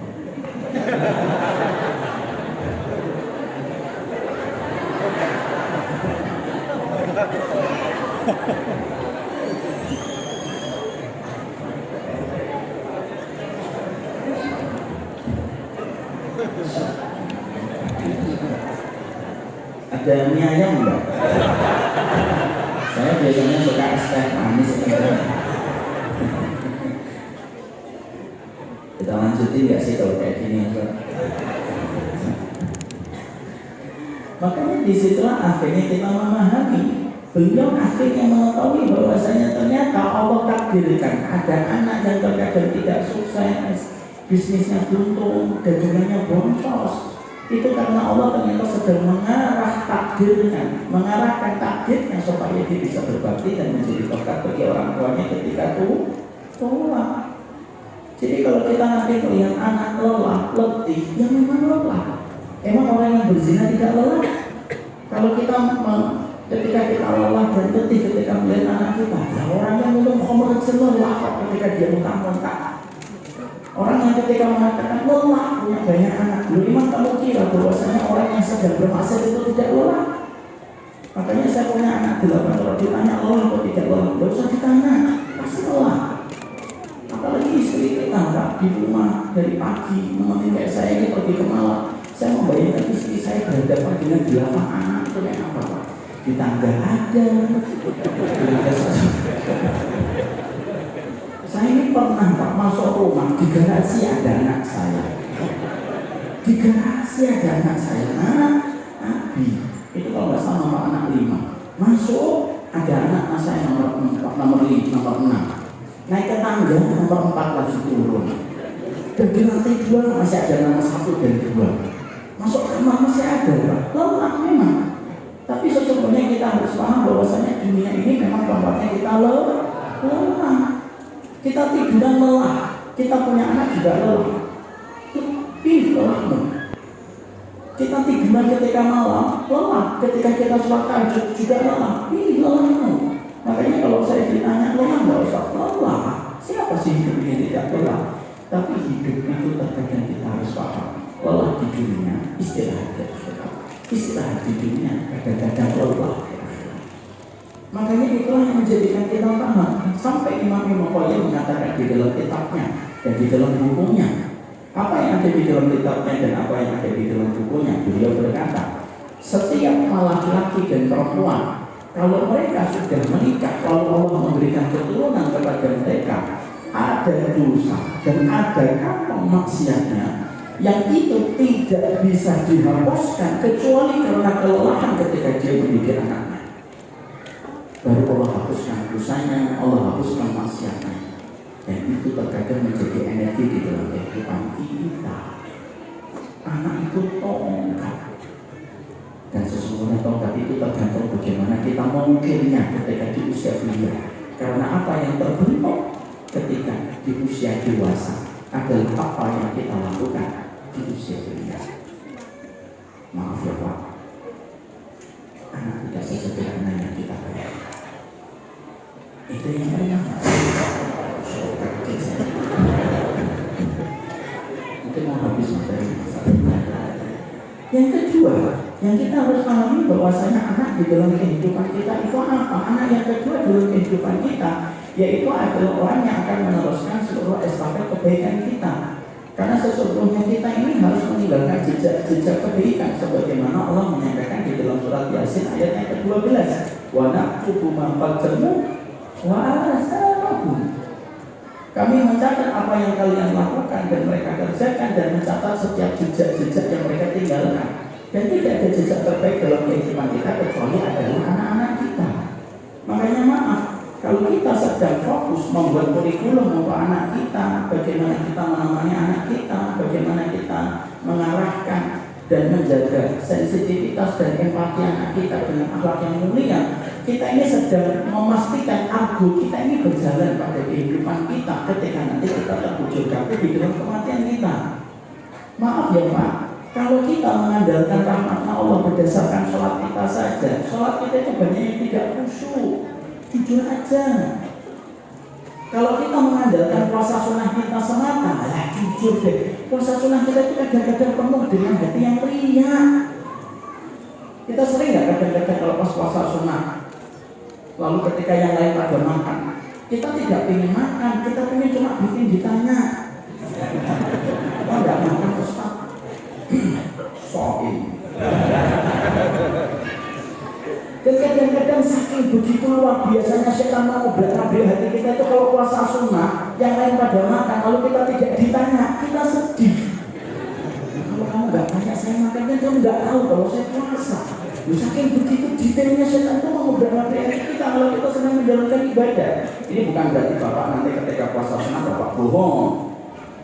ada mie ayam enggak? Saya biasanya suka es teh manis. Kita lanjutin nggak sih kalau kayak gini? Makanya disitulah akhirnya kita memahami. Beliau akhirnya mengetahui bahwasanya ternyata Allah takdirkan ada anak yang terkadang tidak sukses, bisnisnya buntung, dagangannya boncos. Itu karena Allah ternyata sedang mengarahkan takdirnya supaya dia bisa berbakti dan menjadi berkat bagi orang tuanya ketika tua. Jadi kalau kita nanti melihat anak lelah, letih, ya memang lelah. Emang orang yang berzina tidak lelah? Kalau kita ketika kita lelah dan letih ketika melihat anak kita, ya orang yang minum khamr lelah ketika dia muntah-muntah. Orang yang ketika mengatakan lelah punya banyak anak, memang kamu kira bahwasanya orang yang sedang bermaksiat itu tidak lelah? Makanya saya punya anak 8 orang, ditanya lelah atau tidak lelah, tidak usah ditanya, pasti lelah. Apalagi istri kita Pak di rumah dari pagi nemenin kayak saya ini pergi ke Malang. Saya membayangkan istri saya berhadapan dengan 8 anak itu kayak apa Pak? Di tangga ada. Saya ini pernah Pak masuk rumah di garasi ada anak saya. Di garasi ada anak saya. Abi itu kalau nggak salah nomor anak 5. Masuk ada anak saya nomor 6. Naik ke tangga nomor 4 lagi turun. Dan di lantai 2 masih ada nomor 1 dan 2. Masuk kamar masih ada Pak. Lelah memang. Tapi sesungguhnya kita harus paham bahwasanya dunia ini memang tempatnya kita lelah. Kita tiduran lelah. Kita punya anak juga lelah. Lebih lelahmu. Kita tiduran ketika malam lelah. Ketika kita sholat tahajud juga lelah. Ini lelahmu. Makanya kalau saya ditanya lelah nggak usah lelah. Siapa sih hidup ini tidak lelah? Tapi hidup itu terkadang kita harus paham. Lelah di dunia, istirahat di akhirat. Istirahat di dunia, kadang-kadang lelah. Makanya itulah yang menjadikan kita paham. Sampai Imam Qayyim mengatakan di dalam kitabnya dan di dalam bukunya, apa yang ada di dalam kitabnya dan apa yang ada di dalam bukunya, beliau berkata, setiap laki-laki dan perempuan, kalau mereka sudah menikah, kalau Allah memberikan keturunan kepada mereka, ada dosa dan ada kantong maksiatnya yang itu tidak bisa dihapuskan kecuali karena kelelahan ketika dia mendidik anaknya. Baru Allah hapuskan dosanya, Allah hapuskan maksiatnya. Dan itu terkadang menjadi energi di dalam kehidupan kita. Anak itu tongkat. Dan sesungguhnya tongkat itu tergantung bagaimana kita mengukirnya ketika di usia belia. Karena apa yang terbentuk ketika di usia dewasa adalah apa yang kita lakukan di usia belia. Maaf ya Pak, anak tidak sesederhana yang kita bayangkan. Itu yang pertama. Mungkin mau habis materi. Yang kedua, yang kita harus pahami bahwasanya anak di dalam kehidupan kita itu apa? Anak yang kedua dalam kehidupan kita yaitu adalah orang yang akan meneruskan seluruh estafet kebaikan kita. Karena sesungguhnya kita ini harus meninggalkan jejak-jejak kebaikan sebagaimana Allah menyampaikan di dalam surat Yasin ayat yang ke-12. Wa naktubu ma qaddamu wa atharahu. Kami mencatat apa yang kalian lakukan dan mereka kerjakan dan mencatat setiap jejak-jejak yang mereka tinggalkan. Dan tidak ada jejak terbaik dalam kehidupan kita kecuali adalah anak-anak kita. Makanya maaf, kalau kita sedang fokus membuat kurikulum untuk anak kita, bagaimana kita menemani anak kita, bagaimana kita mengarahkan dan menjaga sensitivitas dan empati anak kita dengan akhlak yang mulia, kita ini sedang memastikan argo kita ini berjalan pada kehidupan kita ketika nanti kita terbujur kaku di dalam kematian kita. Maaf ya Pak, kalau kita mengandalkan rahmat Allah berdasarkan sholat kita saja, sholat kita itu banyak yang tidak khusyuk. Jujur aja. Kalau kita mengandalkan puasa sunnah kita semata, jujur deh, puasa sunnah kita itu kadang-kadang penuh dengan hati yang riya. Kita sering nggak kadang-kadang kalau pas puasa sunnah, lalu ketika yang lain pada makan, kita tidak ingin makan, kita ingin cuma bikin ditanya. Oh nggak makan Ustaz? Soal. Dan kadang-kadang saking begitu luar biasanya setan mau berat-berat hati kita itu kalau puasa sunnah, yang lain pada makan, lalu kita tidak ditanya, kita sedih. Kalau kamu nggak tanya saya makan, kan kamu nggak tahu kalau saya puasa. Saking begitu detailnya setan itu mau berat-berat hati kita kalau kita sedang menjalankan ibadah. Ini bukan berarti Bapak nanti ketika puasa sunnah Bapak bohong.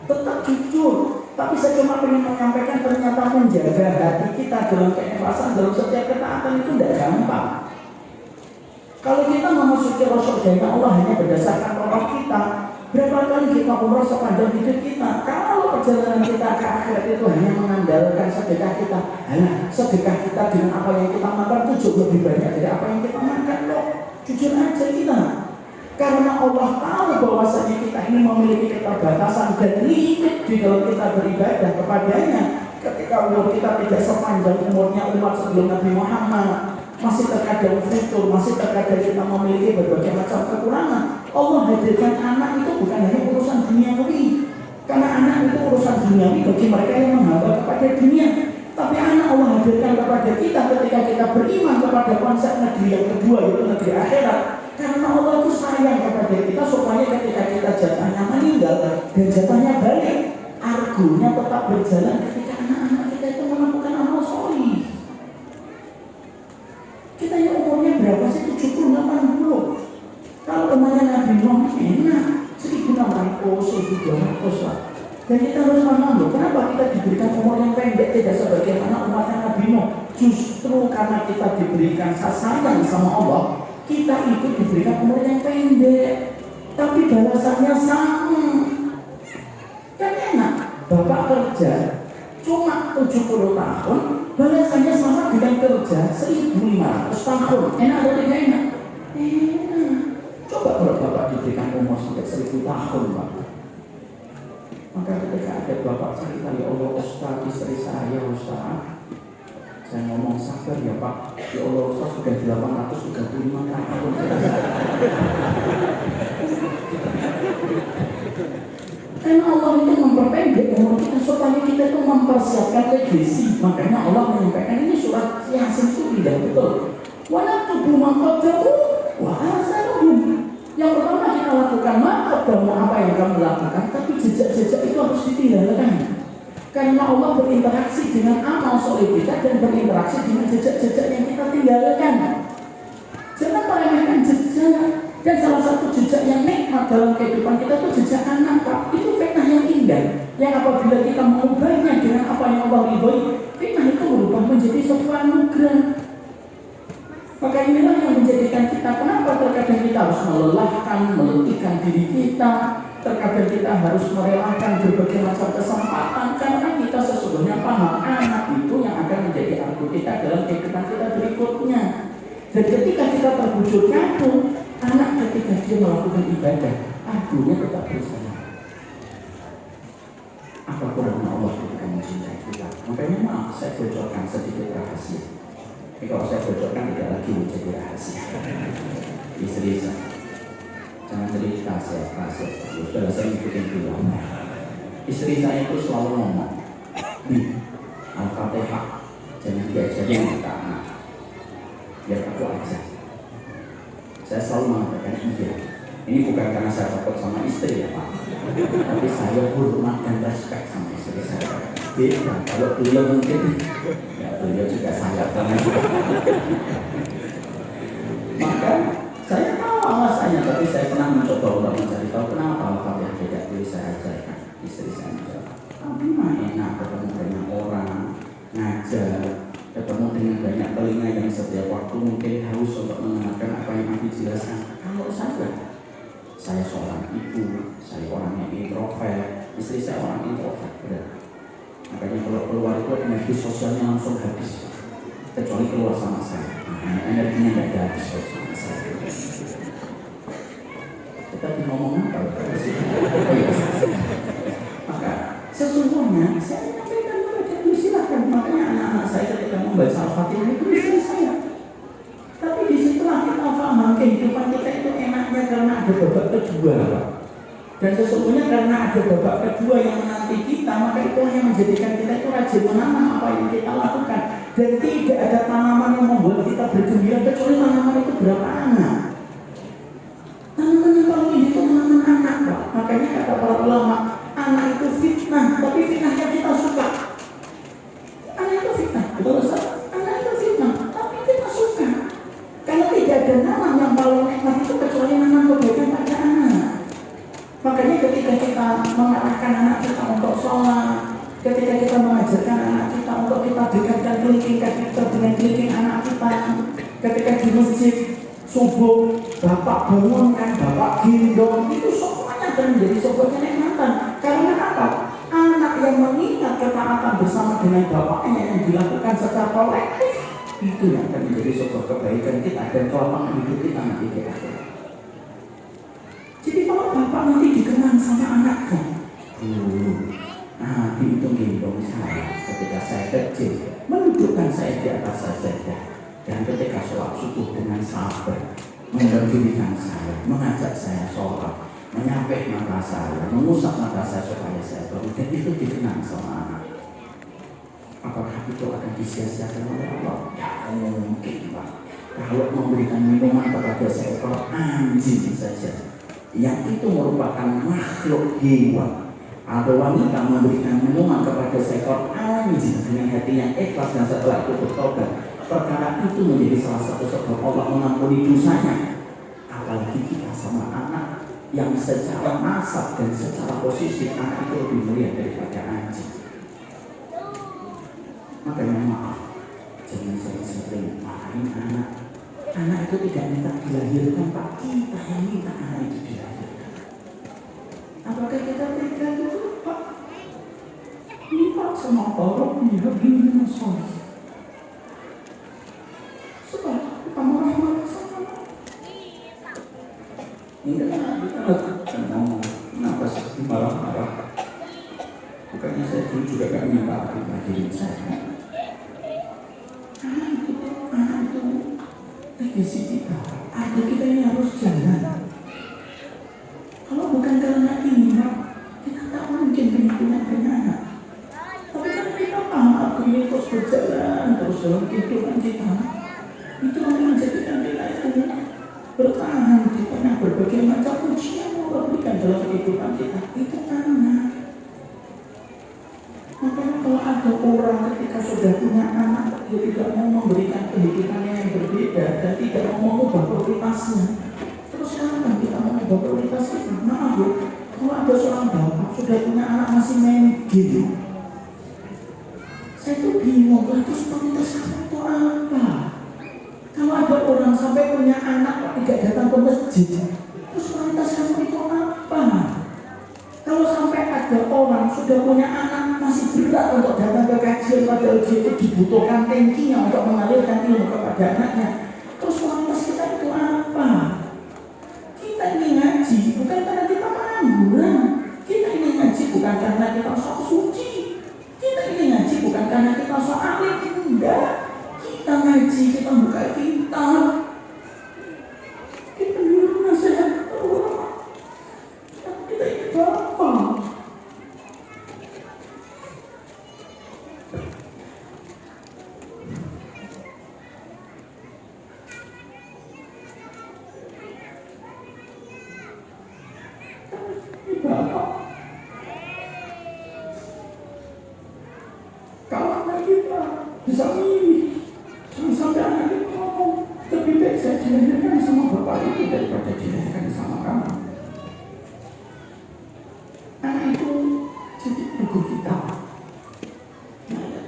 Tetap jujur. Tapi saya cuma ingin menyampaikan ternyata menjaga hati kita dalam keikhlasan dalam setiap ketaatan itu tidak gampang. Kalau kita memasuki surga Allah hanya berdasarkan tobat kita, berapa kali kita umrah sepanjang hidup kita? Kalau perjalanan kita ke akhirat itu hanya mengandalkan sedekah kita, sedekah kita dengan apa yang kita makan itu jauh lebih banyak dari apa yang kita makan loh. Jujur aja kita. Karena Allah tahu bahwasanya kita ini memiliki keterbatasan dan limit di dalam kita beribadah kepadanya. Ketika umur kita tidak sepanjang umurnya umat sebelum Nabi Muhammad, masih terkadang futur, masih terkadang kita memiliki berbagai macam kekurangan. Allah hadirkan anak itu bukan hanya urusan duniawi, bagi mereka yang menghamba kepada dunia. Tapi anak Allah hadirkan kepada kita ketika kita beriman kepada konsep negeri yang kedua, yaitu negeri akhirat. Karena Allah itu sayang kepada kita supaya ketika kita jatahnya meninggal dan jatahnya balik, argunya tetap berjalan ketika anak-anak kita itu melakukan amal soleh. Kita yang umurnya berapa sih? 70-80. Kalau umurnya Nabi Nuh enak 1600, 1200 lah. Dan kita harus paham loh, kenapa kita diberikan umur yang pendek tidak sebagaimana umatnya Nabi Nuh. Justru karena kita diberikan sayang sama Allah, kita itu diberikan umur yang pendek, tapi balasannya sama. Kan enak, bapak kerja cuma 70 tahun, balasannya sama dengan kerja 1500 tahun. Enak atau tidak enak? Enak. Coba kalau bapak diberikan umur sampai 1000 tahun, Pak. Maka ketika ada bapak cerita, ya Allah Ustaz, istri saya Ustaz, saya ngomong sabar ya Pak, ya Allah Ustaz sudah 835 tahun. Karena Allah itu memperpendek umur kita supaya kita itu mempersiapkan legasi. Makanya Allah menyampaikan ini surat Yasin itu tidak betul. Wala tubuh maqaddamu wa asaruhum. Yang pertama kita lakukan maqaddamu, apa yang kamu lakukan, tapi jejak-jejak itu harus ditinggalkan. Karena Allah berinteraksi dengan amal soleh kita dan berinteraksi dengan jejak-jejak yang kita tinggalkan. Jangan meremehkan jejak. Dan salah satu jejak yang nikmat dalam kehidupan kita itu jejak anak, Pak. Itu fitnah yang indah. Yang apabila kita mengubahnya dengan apa yang Allah ridhoi, fitnah itu berubah menjadi suatu anugerah. Maka inilah yang menjadikan kita, kenapa terkadang kita harus melelahkan, meletihkan diri kita. Terkadang kita harus merelakan berbagai macam kesempatan, karena kita sesungguhnya paham anak itu yang akan menjadi argo kita dalam kehidupan kita berikutnya. Dan ketika kita terbujur katu, anak ketika dia melakukan ibadah, argonya tetap bersama. Apa kurangnya Allah ketika mencintai kita? Makanya maaf, saya bocorkan sedikit rahasia. Tapi kalau saya bocorkan tidak lagi menjadi rahasia. Istri saya, jangan cerita saya rahasia. Sudah saya ikutin dulu. Istri saya itu selalu ngomong, di Al-Fatihah jangan diajarin ke anak, biar aku aja. Saya selalu mengatakan iya. Ini bukan karena saya takut sama istri ya Pak, tapi saya hormat dan respect sama istri saya. Beda, kalau beliau mungkin ya beliau juga sangat banget. Maka saya tahu alasannya, tapi saya pernah mencoba untuk mencari tahu kenapa Al-Fatihah tidak boleh saya ajarkan. Istri saya menjawab, tapi mah enak ketemu banyak orang, ngajar, ketemu dengan banyak telinga yang setiap waktu mungkin haus untuk mendengarkan apa yang Nabi jelaskan. Kalau saya seorang ibu, saya orang yang introvert, istri saya orang introvert, benar. Makanya kalau keluar itu energi sosialnya langsung habis, kecuali keluar sama saya. Energinya nggak ada habis sama saya. Kita ngomong apa? Maka sesungguhnya saya menyampaikan mereka itu silakan. Makanya anak-anak saya ketika membaca Al-Fatihah itu istri saya. Tapi disitulah kita paham kehidupan kita itu enaknya karena ada babak kedua. Dan sesungguhnya karena ada babak kedua yang menanti kita, maka itu yang menjadikan kita itu rajin menanam apa yang kita lakukan. Dan tidak ada tanaman yang membuat kita bergembira kecuali tanaman itu berapa anak. Tanaman yang paling ini itu tanaman anak, Pak. Makanya kata para ulama, anak itu fitnah, tapi fitnahnya kita suka. Anak itu fitnah, betul Ustaz? Anak itu fitnah, tapi kita suka. Karena tidak ada nanam yang paling nikmat itu kecuali nanam kebaikan pada anak. Makanya ketika kita mengarahkan anak kita untuk sholat, ketika kita mengajarkan anak kita untuk kita dekatkan kelingking kita dengan kelingking anak kita, ketika di masjid subuh bapak bangunkan, bapak gendong, itu semuanya akan menjadi sebuah kenikmatan. Karena apa? Anak yang mengingat ketaatan bersama dengan bapaknya yang dilakukan secara kolektif, itu yang akan menjadi sebuah kebaikan kita dan kelapangan hidup kita nanti di akhirat. Jadi kalau bapak nanti dikenang sama anaknya, Nabi itu gendong saya ketika saya kecil, menundukkan saya di atas sajadah, dan ketika sholat subuh dengan sabar, mendampingi saya, mengajak saya sholat, menyapih mata saya, mengusap mata saya supaya saya bangun, dan itu dikenang sama anak itu akan disia-siakan oleh Allah? Ya mungkin Pak. Kalau memberikan minuman kepada seekor anjing saja, yang itu merupakan makhluk hewan, ada wanita memberikan minuman kepada seekor anjing dengan hati yang ikhlas dan setelah itu bertobat, perkara itu menjadi salah satu sebab Allah mengampuni dosanya. Apalagi kita sama anak yang secara nasab dan secara posisi anak itu lebih mulia daripada anjing. Makanya maaf, jangan sering-sering marahin anak. Anak itu tidak minta dilahirkan, Pak. Kita yang minta anak itu dilahirkan. Apakah kita tega gitu, Pak? Ini Pak sama orang lihat ini masalah. Sebab kita marah-marah sama. Enggak, kita ngomong. Kenapa sih marah-marah? Bukannya saya dulu juga gak minta diri saya. Anak itu legasi kita. Ada kita ini harus jalan. Kalau bukan karena ini, kita tak mungkin berhubungan dengan anak. Tapi kan kita paham ini terus berjalan terus dalam kehidupan kita. Itu akan menjadikan kita itu bertahan di tengah berbagai macam ujian yang Allah berikan dalam kehidupan kita. Itu anak. Makanya kalau ada orang ketika sudah punya anak, dia tidak mau memberikan kehidupannya yang berbeda dan tidak mau mengubah prioritasnya. Terus kapan kita mau mengubah prioritas kita? Maaf ya, kalau ada seorang bapak sudah punya anak masih main game, saya tuh bingung, terus prioritas kamu itu apa? Kalau ada orang sampai punya anak tidak datang ke masjid, terus prioritas kamu itu apa? Kalau sampai ada orang sudah punya anak masih berat untuk datang ke kajian, padahal dia itu dibutuhkan tankinya untuk mengalirkan ilmu kepada anaknya, terus kualitas kita itu apa? Kita ini ngaji bukan karena kita pengangguran, kita ini ngaji bukan karena kita sok suci, kita ini ngaji bukan karena kita sok alim, enggak. Kita ngaji, kita buka kitab, kita dulu nasihat orang, kita ini bapak. Kalau kita bisa milih, jangan sampai anak itu ngomong, lebih baik saya dilahirkan sama bapak itu daripada dilahirkan sama kamu. Anak itu jadi agu kita,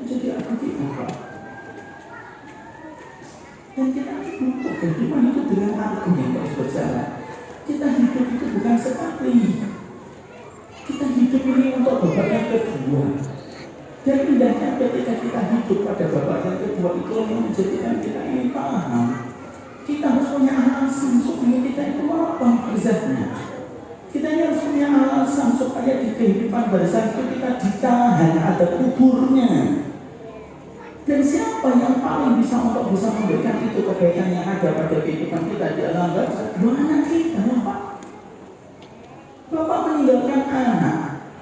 jadi agu kita. Dan kita butuh kehidupan itu dengan agu yang terus berjalan. Kita hidup itu bukan sekali. Kita hidup ini untuk babak yang kedua. Dan indahnya ketika kita hidup pada babak yang kedua itu yang menjadikan kita ini paham. Kita harus punya alasan supaya kita itu apa izahnya. Kita harus punya alasan supaya di kehidupan barisan itu kita ditahan, ada kuburnya. Dan siapa yang paling bisa untuk bisa memberikan itu kebaikan yang ada pada kehidupan kita di alam barisan? Dua anak kita, Bapak. Bapak meninggalkan anak.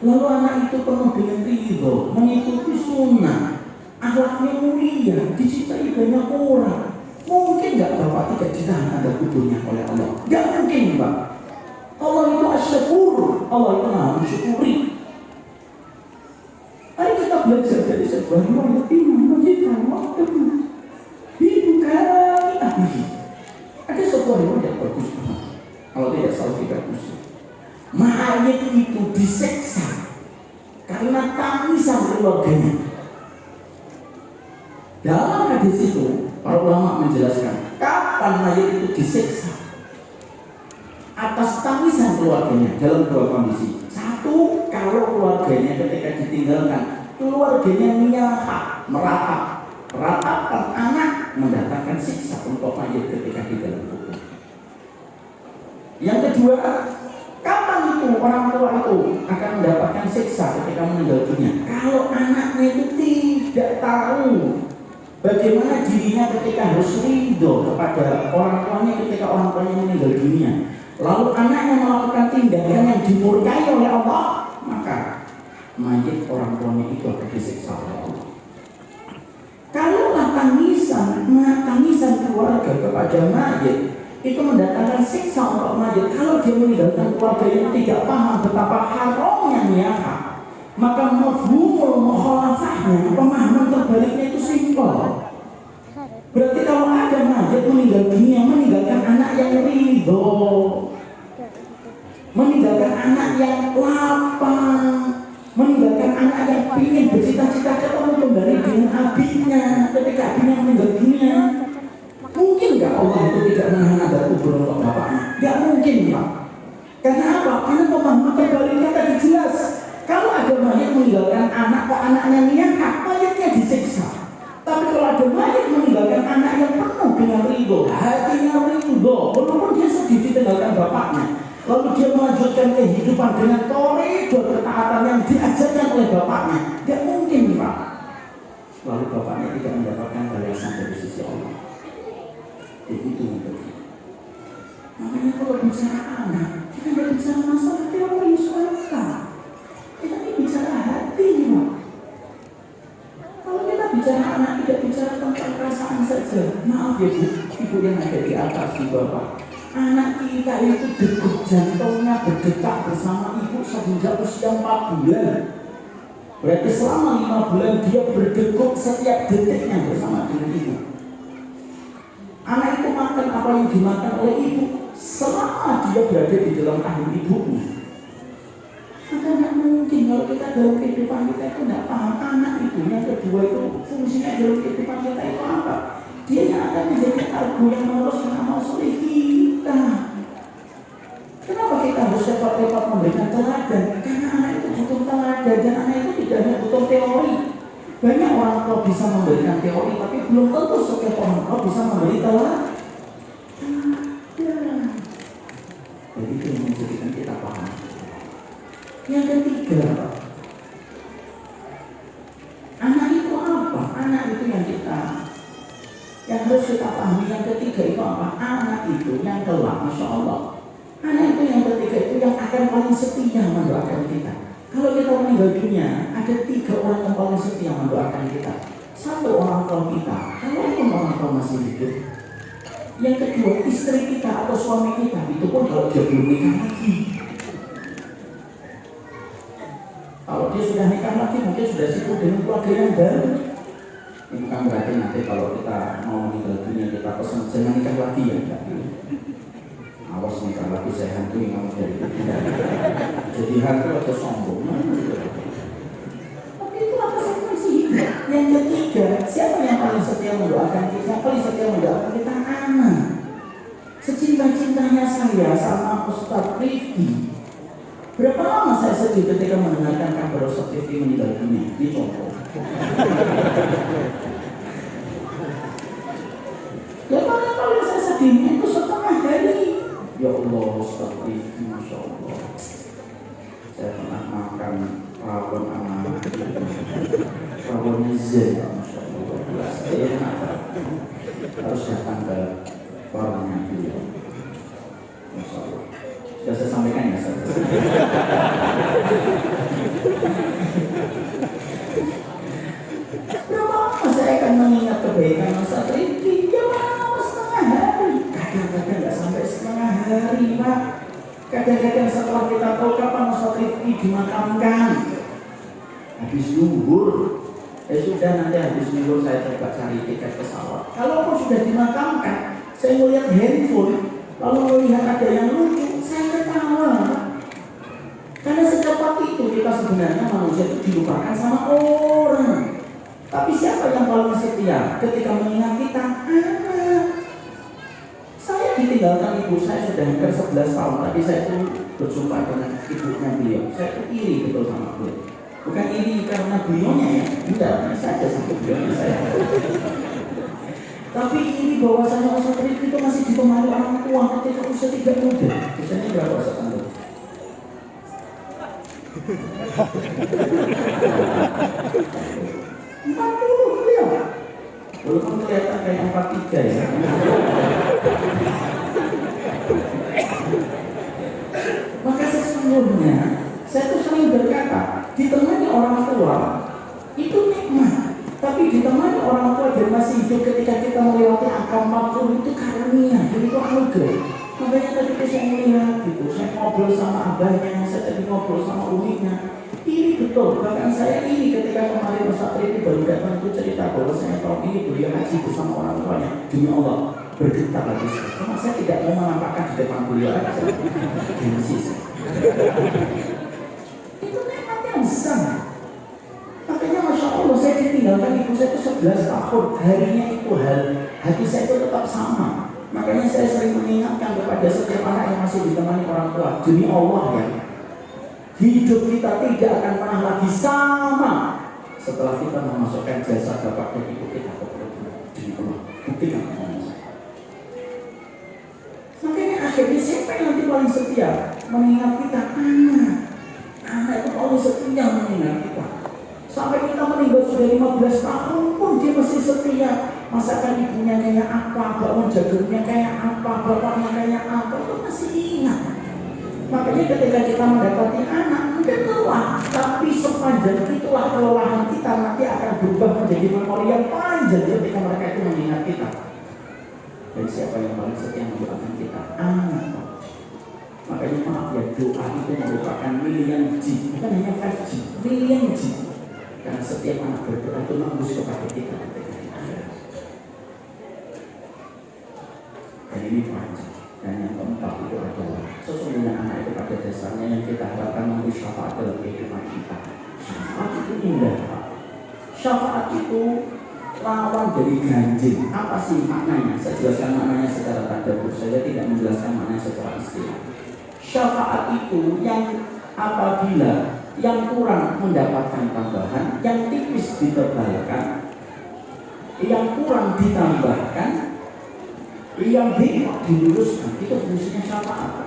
Lalu anak itu penuh dengan ridho, mengikuti sunnah, akhlaknya mulia, dicintai banyak orang. Mungkin nggak Bapak tidak ditahan ada kuburnya oleh Allah? Nggak mungkin, Pak. Allah itu asy-syakur, Allah itu maha mensyukuri. Mari kita belajar dari sebuah riwayat Imam Mujahid waktu dibukai api. Ada sebuah riwayat bagus, kalau tidak salah tidak bagus. Mayat itu diseksa karena tangisan keluarganya. Dalam hadis itu, para ulama menjelaskan kapan mayat itu diseksa atas tangisan keluarganya dalam dua kondisi. Satu, kalau keluarganya ketika ditinggalkan, keluarganya menyahak, meratapkan anak, mendatangkan siksa untuk mayat ketika di dalam kubur. Yang kedua, kapan itu orang tua itu akan mendapatkan siksa ketika meninggal dunia? Kalau anaknya itu tidak tahu bagaimana dirinya ketika harus ridho kepada orang tuanya ketika orang tuanya meninggal dunia, lalu anaknya melakukan tindakan yang dimurkai oleh Allah, maka mayat orang tuanya itu akan disiksa oleh Allah. tangisan keluarga kepada mayit itu mendatangkan siksa untuk mayit. Kalau dia meninggalkan keluarga yang tidak paham betapa haramnya niyahah, maka mafhumul mukhalafahnya, pemahaman terbaliknya itu simpel. Berarti kalau ada mayit meninggal dunia, meninggalkan anak yang ridho, meninggalkan anak yang lapang, meninggalkan anak yang ingin bercita-cita ketemu kembali dengan abinya ketika abinya meninggal dunia, mungkin nggak Allah itu tidak menahan ada kubur untuk bapaknya? Nggak mungkin, Pak. Karena apa? Karena pemahaman terbaliknya tadi jelas. Kalau ada mayit meninggalkan anak, kok anaknya niyahah, mayitnya disiksa. Tapi kalau ada mayit meninggalkan anak yang penuh dengan ridho, hatinya ridho, walaupun dia sedih ditinggalkan bapaknya, lalu dia melanjutkan kehidupan dengan koridor ketaatan yang diajarkan oleh bapaknya, tidak mungkin, Pak. Lalu bapaknya tidak mendapatkan balasan dari sisi Allah. Itu yang terjadi. Makanya kalau bicara anak, kita tidak bicara masalah teori suara, kita bicara hati, Pak. Kalau kita bicara anak, tidak bicara tentang perasaan saja. Maaf ya Bu, ibu yang ada di atas, di bawah. Anak kita itu degup jantungnya berdetak bersama ibu sejak usia 4 bulan. Berarti selama 5 bulan dia berdegup setiap detiknya bersama dengan ibu. Anak itu makan apa yang dimakan oleh ibu selama dia berada di dalam rahim ibunya. Maka tidak mungkin kalau kita dalam kehidupan kita itu tidak paham anak itu. Yang kedua itu fungsinya dalam kehidupan kita itu apa? Dia yang akan menjadi argo yang meneruskan amal soleh kita. Kenapa kita harus repot-repot memberikan teladan? Karena anak itu butuh teladan, dan anak itu tidak hanya butuh teori. Banyak orang tua bisa memberikan teori, tapi belum tentu setiap orang tua bisa memberi teladan. Jadi itu yang menjadikan kita paham. Yang ketiga, anak itu apa? Anak itu yang harus kita pahami. Yang ketiga itu apa? Anak itu yang kelak, Masya Allah. Anak itu yang ketiga itu yang akan paling setia mendoakan kita. Kalau kita meninggal dunia, ada 3 orang yang paling setia mendoakan kita. 1 orang tua kita, kalaupun orang tua masih hidup. Yang kedua, istri kita atau suami kita, itu pun kalau dia belum nikah lagi. Kalau dia sudah nikah lagi, mungkin sudah sibuk dengan keluarga yang baru. Ini bukan berarti nanti kalau kita mau meninggal dunia kita pesan jangan nikah lagi ya. Awas nikah lagi saya hantui kamu dari itu. Jadi hantu atau sombong. Tapi itu apa sih hidup? Yang ketiga, siapa yang paling setia mendoakan kita? Yang paling setia mendoakan kita anak. Secinta-cintanya saya sama Ustaz Rifki. Berapa lama saya sedih ketika mendengarkan kabar Ustaz Rifki meninggal dunia? Ini contoh. Ya paling saya sedihnya itu setengah hari. Ya Allah, Ustaz Rifki, Masya Allah. Saya pernah makan rawon anak, rawonnya Zen, Masya Allah. Saya harus datang ke warungnya beliau. Masya Allah. Sudah saya sampaikan ya, Ustaz. Berapa lama saya akan mengingat kebaikan Ustaz Rifki? Ya lama setengah hari. Kadang-kadang nggak sampai setengah hari, Pak. Kadang-kadang setelah kita tahu kapan Ustaz Rifki dimakamkan, habis zuhur. Sudah nanti habis zuhur saya coba cari tiket pesawat. Kalaupun sudah dimakamkan, saya melihat handphone, lalu melihat ada yang lucu, saya ketawa. Karena secepat itu kita sebenarnya manusia itu dilupakan sama orang. Tapi siapa yang paling setia ketika mengingat kita? Anak. Saya ditinggalkan ibu saya sudah hampir 11 tahun. Tadi saya itu berjumpa dengan ibunya beliau. Saya itu iri betul sama beliau. Bukan iri karena beliaunya ya, tidak, saja sama beliaunya saya. Tapi ini bahwasanya Ustaz Rifki itu masih ditemani orang tua ketika usia 3 muda. Usianya berapa Ustaz Anda? 40 beliau. Walaupun kelihatan kayak 43 ya. Maka sesungguhnya saya tuh sering berkata, ditemani orang tua itu nikmat. Tapi ditemani orang tua dan masih hidup Justru ketika kita melewati angka 40 itu karunia, itu anugerah. Makanya tadi saya melihat gitu, saya ngobrol sama abahnya, saya tadi ngobrol sama uminya. Ini betul, bahkan saya ini ketika kemarin Mas Satri itu baru datang itu cerita bahwa saya tahun ini beliau haji bersama orang tuanya. Demi Allah, bergetar lagi saya. Karena saya tidak mau menampakkan di depan beliau aja. Gengsi saya. Itu nikmat yang besar. Makanya Masya Allah saya ditinggalkan ibu saya itu 11 tahun. Harinya itu hati saya itu tetap sama. Makanya saya sering mengingatkan kepada setiap anak yang masih ditemani orang tua. Demi Allah ya, hidup kita tidak akan pernah lagi sama setelah kita memasukkan jasa bapak dan ibu kita ke perut. Demi Allah, buktikan omongan saya. Makanya akhirnya siapa yang nanti paling setia mengingat kita? Anak itu paling setia mengingat kita. Sampai kita meninggal sudah 15 tahun pun dia masih setia. Masakan ibunya kayak apa, bakwan jagungnya kayak apa, bapaknya kayak apa, itu masih ingat. Makanya ketika kita mendapati anak mungkin lelah, tapi sepanjang itulah kelelahan kita nanti akan berubah menjadi memori yang panjang ketika mereka itu mengingat kita. Dan siapa yang paling setia mendoakan kita? Anak. Makanya maaf ya, doa itu merupakan million G, bukan hanya 5G, million G. Karena setiap anak berdoa itu nembus kepada kita. Dan ini panjang. Dan yang keempat itu adalah sesungguhnya anak itu pada dasarnya yang kita harapkan memberi syafaat dalam kehidupan kita. Syafaat itu indah, Pak. Syafaat itu lawan dari ganjil. Apa sih maknanya? Saya jelaskan maknanya secara tadabbur. Saya tidak menjelaskan maknanya secara istilah. Syafaat itu yang apabila yang kurang mendapatkan tambahan, yang tipis ditebalkan, yang kurang ditambahkan, yang bengkok diluruskan. Itu fungsinya syafaat.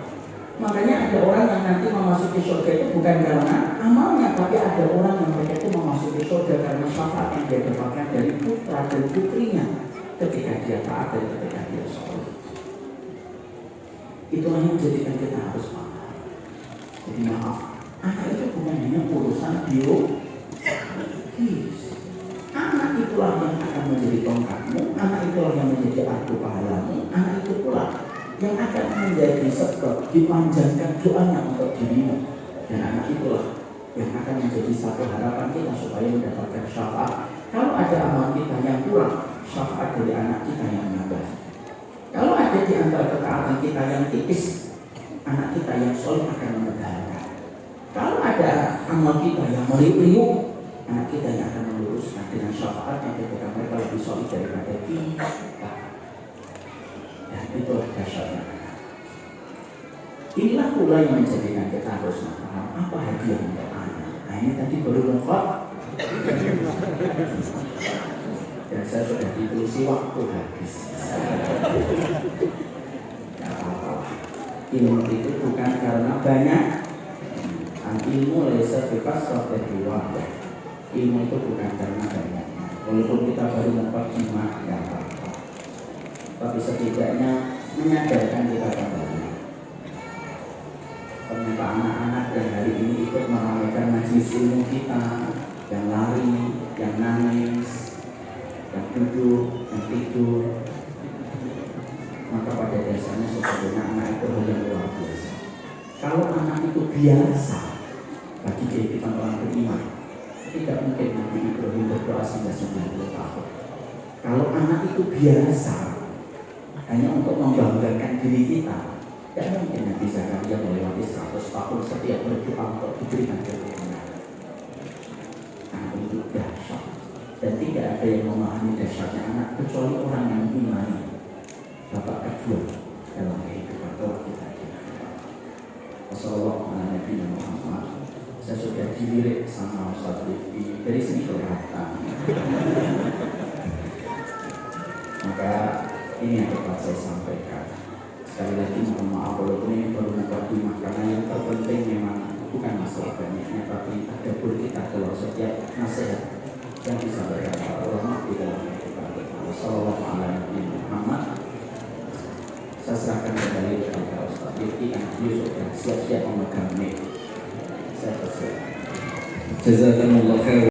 Makanya ada orang yang nanti memasuki surga itu bukan karena amalnya, tapi ada orang yang mereka itu memasuki surga karena syafaat yang dia dapatkan dari putra dan putrinya ketika dia taat dan ketika dia sholat. Itulah yang menjadikan kita harus paham. Jadi maaf, anak itu bukan hanya urusan biologis. Anak itulah yang akan menjadi tongkatmu, anak itulah yang menjadi argo pahalamu, anak itu pula yang akan menjadi sebab dipanjangkan doanya untuk dirimu. Dan anak itulah yang akan menjadi satu harapan kita supaya mendapatkan syafaat. Kalau ada amal kita yang kurang, syafaat dari anak kita yang menambah. Kalau ada di antara ketaatan kita yang tipis, anak kita yang soleh akan menegakkan. Kalau ada amal kita yang meriuk-riuk, anak kita yang akan meluruskan dengan syafaat yang ketika mereka lebih soleh daripada kita. Dan itulah dahsyatnya. Inilah pula yang menjadikan kita harus paham apa hadiah untuk anak. Nah ini tadi baru lengkap. Dan saya sudah ditulis waktu habis. Tidak apa-apa. Ilmu itu bukan karena banyak. Ilmu laisa bebas sampai dua. Ilmu itu bukan karena banyak. Walaupun kita baru dapat jimat, tidak apa-apa. Tapi setidaknya menyadarkan kita kembali. Ternyata anak-anak yang hari ini ikut meramaikan majelis ilmu kita, yang lari, yang nangis, yang duduk, yang tidur, maka pada dasarnya sesungguhnya anak itu hal yang luar biasa. Kalau anak itu biasa bagi kehidupan orang beriman, tidak mungkin Nabi Ibrahim berdoa sampai 90 tahun. Kalau anak itu biasa hanya untuk membanggakan diri kita, tidak mungkin Nabi Zakaria melewati 100 tahun setiap berdoa untuk diberikan keturunan. Anak itu dahsyat, dan tidak ada yang memahami dahsyatnya anak kecuali orang yang imani babak kedua dalam kehidupan kelak kita. Wassalamualaikum warahmatullahi wabarakatuh. Saya sudah dilirik sama Ustaz Rifki dari sini kelihatan. Maka ini yang dapat saya sampaikan. Sekali lagi mohon maaf walaupun ini baru mukadimah, karena yang terpenting memang bukan masalah banyaknya, tapi tadabbur kita dalam setiap nasihat yang disampaikan para ulama di dalam kehidupan kita. Wassalamualaikum Muhammad. Saya serahkan kembali kepada Ustaz Rifki karena beliau sudah siap-siap memegang mic. Saya persilakan. Jazakumullah khair.